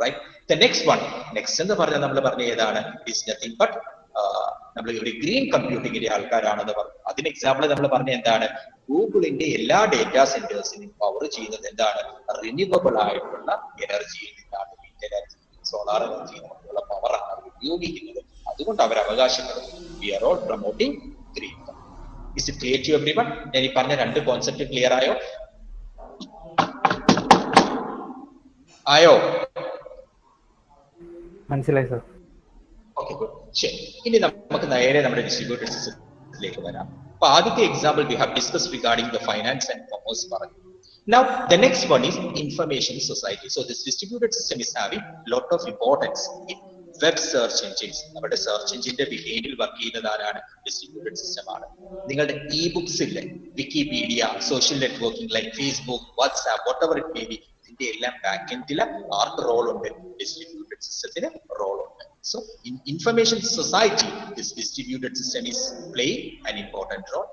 right? The next one, next എന്ന് പറഞ്ഞാൽ നമ്മൾ പറഞ്ഞ ഏതാണ്? ഇറ്റ് ഈസ് നത്തിങ് ബട്ട് നമ്മൾ ഒരു ഗ്രീൻ കമ്പ്യൂട്ടിങ്ങിന്റെ ആൾക്കാരാണെന്ന് പറഞ്ഞു. അതിന് എക്സാമ്പിൾ നമ്മൾ പറഞ്ഞ എന്താണ്? ഗൂഗിളിന്റെ എല്ലാ ഡേറ്റാ സെന്റേഴ്സിനും പവർ ചെയ്യുന്നത് എന്താണ്? റിന്യൂവബിൾ ആയിട്ടുള്ള എനർജിയിൽ നിന്നാണ്. വിൻഡ് എനർജി, സോളാർ എനർജി നമുക്കുള്ള പവറാണ് അവർ ഉപയോഗിക്കുന്നത്. അതുകൊണ്ട് അവർ അവകാശപ്പെടുന്നു we are all promoting green. Is it clear to everyone? ഞാൻ ഈ പറഞ്ഞ രണ്ട് കോൺസെപ്റ്റ് ക്ലിയർ ആയോ? മനസ്സിലായി സർ. Okay, good. ശരി, ഇനി നമുക്ക് നേരെ നമ്മുടെ ഡിസ്ട്രിബ്യൂട്ടഡ് സിസ്റ്റത്തിലേക്ക് വരാം. അപ്പൊ ആദ്യത്തെ example we have discussed regarding the finance and commerce പറഞ്ഞു. Now the next one is information society. So this distributed system is having lot of importance in web search engines. നമ്മുടെ സെർച്ച് എഞ്ചിന്റെ ബിഹേവിയർ വർക്ക് ചെയ്യുന്നത് ആരാണ്? ഡിസ്ട്രിബ്യൂട്ടഡ് സിസ്റ്റം ആണ്. നിങ്ങളുടെ ഇ-ബുക്സ് ഇല്ലേ, Wikipedia, social networking like Facebook, WhatsApp, what ever it may be, ഇതിന്റെ എല്ലാം ബാക്ക് എൻഡിൽ ആർക്ക് റോൾ ഉണ്ട്? ഡിസ്ട്രിബ്യൂട്ടഡ് സിസ്റ്റത്തിന് റോൾ ഉണ്ട്. So in information society, this distributed system is playing an important role.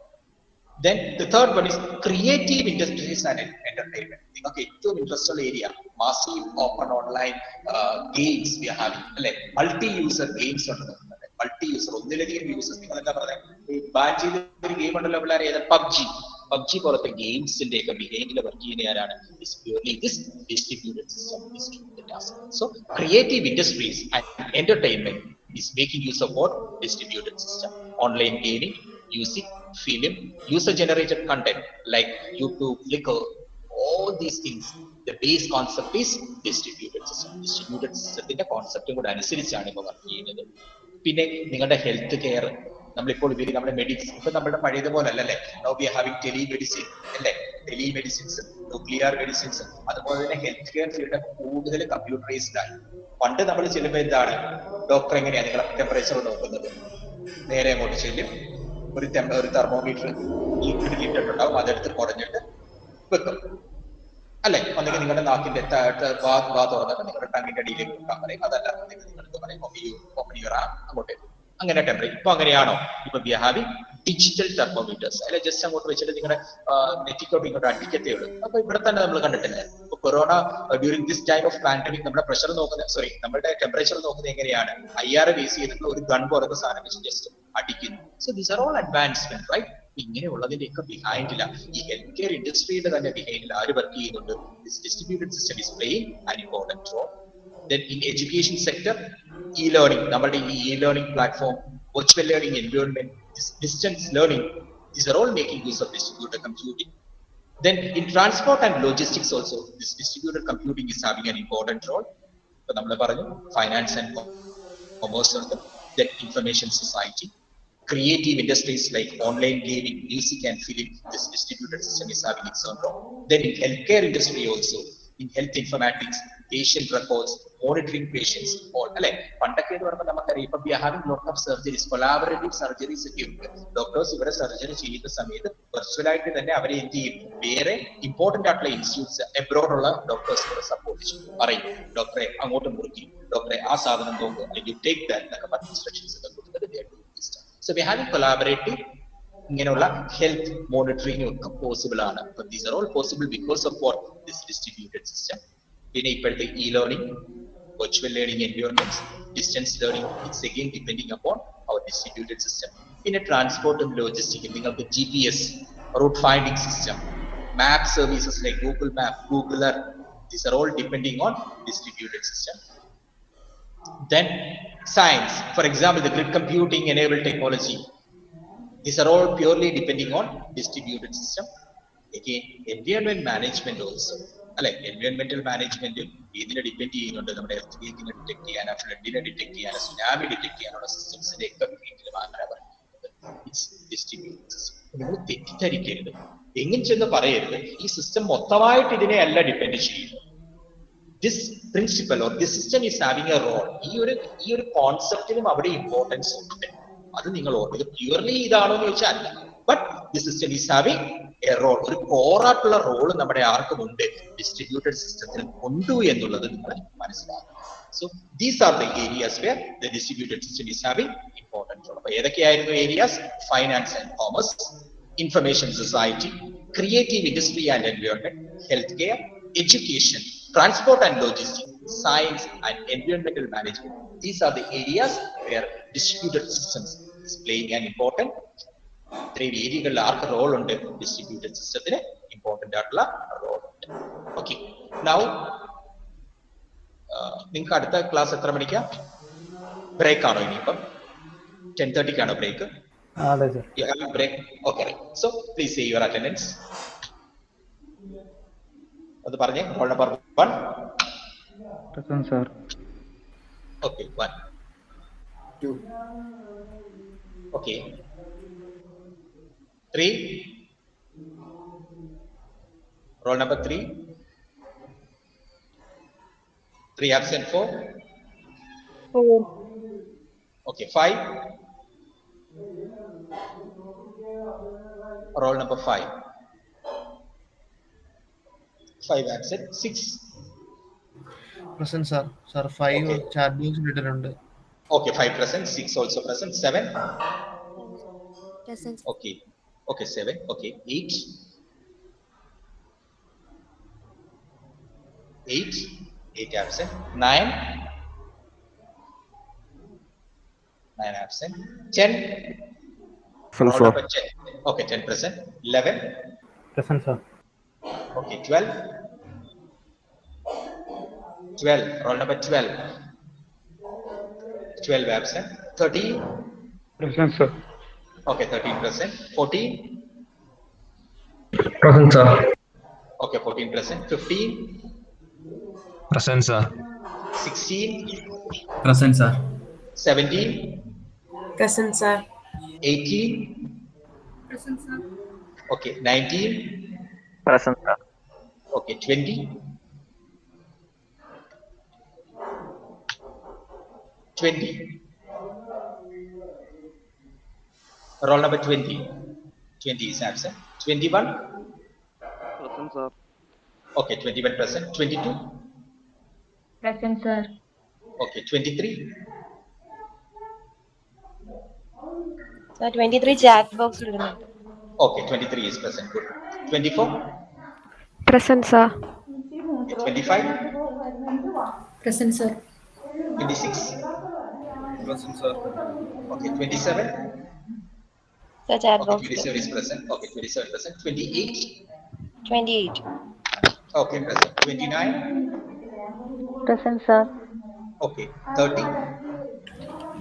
Then the third one is creative industries and entertainment. നിങ്ങൾക്ക് ഏറ്റവും ഇൻട്രസ്റ്റ് ഉള്ള area massive open online games we are having. Like multi-user games multi-user ഒന്നിലധികം യൂസേഴ്സ്. നിങ്ങൾ എന്താ പറയുന്നത്, ഈ ബാൻ ചെയ്ത ഒരു ഗെയിം ഉണ്ടല്ലോ പിള്ളേരെ, പബ്ജി പോലത്തെ ഗെയിംസിന്റെ ഒക്കെ ബിഹൈൻഡിൽ വർക്ക് ചെയ്യുന്ന ആരാണ്? Distributed system. So creative industries and entertainment is making use of what? Distributed system. Online gaming, music, film, user generated content like YouTube, Flickr, all these things, the base concept is distributed system. Distributed system ന്റെ കോൺസെപ്റ്റും കൂടെ അനുസരിച്ചാണ് ഇപ്പോൾ വർക്ക് ചെയ്യുന്നത്. പിന്നെ നിങ്ങളുടെ ഹെൽത്ത് കെയർ, നമ്മളിപ്പോൾ നമ്മുടെ മെഡിസിൻ ഇപ്പൊ നമ്മുടെ പഴയതുപോലെ അല്ലല്ലേ. Now we are having telemedicine അല്ലേ, ടെലിമെഡിസിൻസ്, ന്യൂക്ലിയർ മെഡിസിൻസ്, അതുപോലെ തന്നെ ഹെൽത്ത് കെയർ ഫീൽഡ് കൂടുതൽ കമ്പ്യൂട്ടറൈസ്ഡ് ആയി. പണ്ട് നമ്മൾ ചെല്ലുമ്പോൾ എന്താണ്, ഡോക്ടർ എങ്ങനെയാണ് നിങ്ങളെ ടെമ്പറേച്ചർ നോക്കുന്നത്? നേരെ അങ്ങോട്ട് ചെല്ലും, ഒരു തെർമോമീറ്റർ ലിക്വിഡിൽ ഇട്ടിട്ടുണ്ടാവും, അതെടുത്ത് കുറഞ്ഞിട്ട് വെക്കും അല്ലെ. ഒന്നെങ്കിൽ നിങ്ങളുടെ നാക്കിന്റെ വാ തുറന്നിട്ട് നിങ്ങളുടെ ടങ്ങിന്റെ അടിയിലേക്ക് വെക്കാൻ പറയും. അതല്ല നിങ്ങൾക്ക് പറയും ഓപ്പൺ യുവർ ആം, അങ്ങോട്ട്. അങ്ങനെ ടെമ്പറേച്ചർ ഇപ്പൊ അങ്ങനെയാണോ? ഇപ്പൊ we are having digital thermometers. അല്ലെ, ജസ്റ്റ് അങ്ങോട്ട് വെച്ചിട്ട് നിങ്ങളുടെ നെറ്റിക്കോട്ട് ഇങ്ങോട്ട് അടിക്കത്തേ ഉള്ളൂ. അപ്പൊ ഇവിടെ തന്നെ നമ്മൾ കണ്ടിട്ടില്ല. ഇപ്പൊ corona during this time of pandemic നമ്മുടെ പ്രഷർ നോക്കുന്ന നമ്മുടെ ടെമ്പറേച്ചർ നോക്കുന്നത് എങ്ങനെയാണ്? IR ബേസ് ചെയ്തിട്ടുള്ള ഒരു ഗൺ പോലത്തെ സാധനം വെച്ച് ജസ്റ്റ് അടിക്കുന്നു. So these are all advancement, right? ഇങ്ങനെയുള്ളതിന്റെ ഒക്കെ ബിഹൈൻഡില്ല, ഈ ഹെൽത്ത് കെയർ ഇൻഡസ്ട്രിയുടെ തന്നെ ബിഹൈൻഡിൽ ആര് വർക്ക് ചെയ്യുന്നുണ്ട്? Distributed system is playing an important role. Then in education sector, e-learning, നമ്മുടെ ഈ e-learning platform, virtual learning environment, distance learning, these are all making use of distributed computing. Then in transport and logistics also, this distributed computing is having an important role. ഇപ്പൊ നമ്മൾ പറഞ്ഞു finance and commerce, then information society, creative industries like online gaming, music and film, this distributed system is having its own role. Then in healthcare industry also, in health informatics, patient records, monitoring patients, all അല്ലെ. പണ്ടൊക്കെ എന്ന് പറയുമ്പോൾ നമുക്കറിയാം, ഇപ്പൊ we are having lot of surgeries, collaborative surgeries ഒക്കെ ഉണ്ട്. ഡോക്ടേഴ്സ് ഇവരെ സർജറി ചെയ്യുന്ന സമയത്ത് വെർച്വൽ ആയിട്ട് തന്നെ അവരെ എന്ത് ചെയ്യും, വേറെ ഇമ്പോർട്ടന്റ് ആയിട്ടുള്ള ഇൻസ്റ്റിറ്റ്യൂട്ട്സ് എബ്രോഡ് ഉള്ള ഡോക്ടേഴ്സ് കൂടെ സപ്പോർട്ട് ചെയ്യും. പറയും ഡോക്ടറെ അങ്ങോട്ട് മുറുക്കി, ഡോക്ടറെ ആ സാധനം നോക്കുക, അല്ലെങ്കിൽ ടേക്ക് ദാറ്റ് എന്നൊക്കെ പറഞ്ഞ ഇൻസ്ട്രക്ഷൻസ് ഒക്കെ കൊടുത്തിട്ട്. സോ വി ഹാവിംഗ് കൊളാബറേറ്റീവ് ഇങ്ങനെയുള്ള ഹെൽത്ത് മോണിറ്ററിംഗ് ഒക്കെ പോസിബിൾ ആണ്. These are all possible because of what? This distributed system. പിന്നെ ഇപ്പോഴത്തെ e-learning, virtual learning environments, distance learning, it's again depending upon our distributed system. പിന്നെ ട്രാൻസ്പോർട്ടും ലോജിസ്റ്റിക്കും നിങ്ങൾക്ക് GPS, route finding system, map services like Google Map, Google Earth, these are all depending on distributed system. Then science, for example, the grid computing enabled technology, these are all purely depending on distributed system. Again, environment management also, അല്ലെ, എൻവയോൺമെന്റൽ മാനേജ്മെന്റ് ഇതിനെ ഡിപെൻഡ് ചെയ്യുന്നുണ്ട്. നമ്മുടെ എർത്ത് ക്വേക്കിനെ ഡിറ്റക്ട് ചെയ്യാനോ, ഫ്ലഡിനെ ഡിറ്റക്ട് ചെയ്യാനോ, സുനാമി ഡിറ്റക്ട് ചെയ്യാനുള്ള സിസ്റ്റംസിന്റെ ഒക്കെ ഡിസ്ട്രിബ്യൂട്ടഡ് സിസ്റ്റം. നിങ്ങൾ തെറ്റിദ്ധരിക്കരുത്, എങ്ങനെ ചെന്ന് പറയരുത് ഈ സിസ്റ്റം മൊത്തമായിട്ട് ഇതിനെ അല്ല ഡിപെൻഡ് ചെയ്യുന്നത്. This principle or this system is having a role. ഈ ഒരു കോൺസെപ്റ്റിനും അവിടെ ഇമ്പോർട്ടൻസ് ഉണ്ട്. അത് നിങ്ങൾ ഓർമ്മ, പ്യൂർലി ഇതാണോ എന്ന് ചോദിച്ചാൽ അല്ല. But the system is having a role. ഒരു കോറായിട്ടുള്ള റോള് നമ്മുടെ ആർക്കും ഉണ്ട്, ഡിസ്ട്രിബ്യൂട്ടഡ് സിസ്റ്റത്തിൽ ഉണ്ട് എന്നുള്ളത് നിങ്ങൾ മനസ്സിലാക്കണം. So these are the areas where the distributed system is having important role. അപ്പൊ ഏതൊക്കെയായിരുന്നു areas? Finance and commerce, information society, creative industry and environment, health care, education, transport and logistics, science and environmental management. These are the areas where distributed systems is playing an important. ഇത്രയും ഏരിയകളിൽ ആർക്ക് റോൾ ഉണ്ട്? ഡിസ്ട്രിബ്യൂട്ടഡ് സിസ്റ്റത്തിന് ഇമ്പോർട്ടന്റ് ആയിട്ടുള്ള റോൾ ഉണ്ട്. ഓക്കെ, നൗ നിങ്ങൾക്ക് അടുത്ത ക്ലാസ് എത്ര മണിക്കാ? ബ്രേക്ക് ആണോ ഇനിയിപ്പം? 10:30 ബ്രേക്ക്? അതെ sir. Break. Okay, so please say your attendance. അത് പറഞ്ഞേ. Roll number 1. Present sir. Okay, 1 2. Okay, 3. Roll number 3. 3 absent. 4. 4. Okay, 5. Roll number 5. 5 absent. 6. Present sir. Sir 5 Okay. chat box ഇട്ടിട്ടുണ്ട്. Okay, 5 present. 6 also present. 7. Present. Okay. Okay, 7. Okay, 8. 8, 8 absent. 9, 9 absent. 10, Present, roll sir. number 10. Okay, 10 present. 11, Present, sir. okay, 12, 12, roll number 12. 12 absent. 13, Present, sir. okay, 13 present. 14, Present, sir. okay, 14 present. 15, Present, sir. 16, Present, sir. 17, Present, sir. 18, Present, sir. okay, 19, Present, sir. okay, 20, 20, roll number 20. 20 is absent. 21, Present, sir. okay, 21 present. 22, Present, sir. okay, 23, Sir, 23 chat box ഇടുന്നുണ്ട്. okay, 23 is present. Good. 24, Present, sir. okay, 25, Present, sir. 26, Present, sir. okay, 27, Sir, chat okay, box 27 is present. Okay, 27 present. 28, 28. okay, present. 29, Present, sir. okay, 30,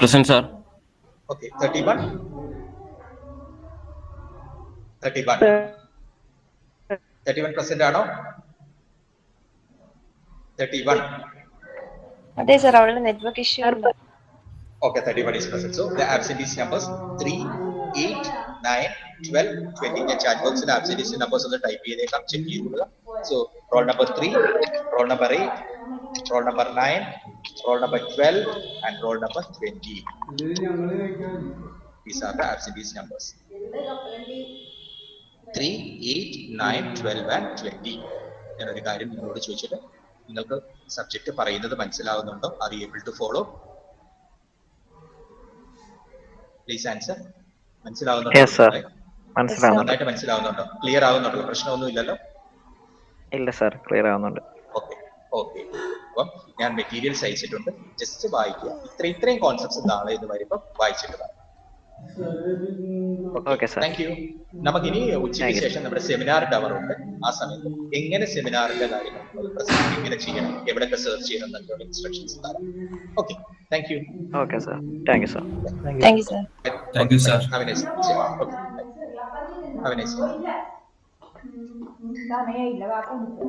Present, sir. okay, 31, 31, 31 present ആണോ? 31, അതെ സർ, അവിടെ നെറ്റ്വർക്ക് ഇഷ്യൂ ഉണ്ട്. okay, 31 is present. So the absentee numbers 3, 8, 9, 12, 20. ഞാൻ chat box ൽ absentee numbers ഒന്ന് type ചെയ്തേക്കാം, check ചെയ്തുകൊള്ളുക. So roll number 3, roll number 8, roll number 9, roll number 12 and roll number 20. These are the absentee numbers. 3, 8, 9, 12 and 20. ഞാൻ ഒരു കാര്യം നിങ്ങളോട് ചോദിച്ചിട്ട് നിങ്ങൾക്ക് സബ്ജക്ട് പറയുന്നത് മനസ്സിലാവുന്നുണ്ടോ? Are you able to follow? Please answer. മനസ്സിലാവുന്നുണ്ടോ? Yes, sir. Yes, മനസ്സിലാവുന്നുണ്ട്. നന്നായിട്ട് മനസ്സിലാവുന്നുണ്ടോ? ക്ലിയർ ആവുന്നുണ്ടോ? പ്രശ്നമൊന്നും ഇല്ലല്ലോ? ഇല്ല സർ, ക്ലിയർ ആവുന്നുണ്ട്. Okay okay. അപ്പം ഞാൻ മെറ്റീരിയൽസ് അയച്ചിട്ടുണ്ട്, ജസ്റ്റ് വായിക്കുക. ഇത്രയും കോൺസെപ്റ്റ്സ് നാളെ എന്ന് വരുമ്പോൾ വായിച്ചിട്ട് പറയാം. Okay, sir. Thank you. നമുക്കിനി ഉച്ചയ്ക്ക് Thank you. ശേഷം നമ്മുടെ സെമിനാർ ടവർ ഉണ്ട്. ആ സമയത്ത് എങ്ങനെ സെമിനാറിന്റെ കാര്യങ്ങൾ പ്രസന്റ് എങ്ങനെ ചെയ്യണം, എവിടെയൊക്കെ സെർച്ച് ചെയ്യണം എന്നൊക്കെയുള്ള ഇൻസ്ട്രക്ഷൻസ് തരാം. Okay, thank you. Okay, sir. Thank you, sir. Thank you, sir. Thank you, sir. Have a nice day. Okay. Have a nice day. സമയമില്ല, വാക്കുണ്ട്.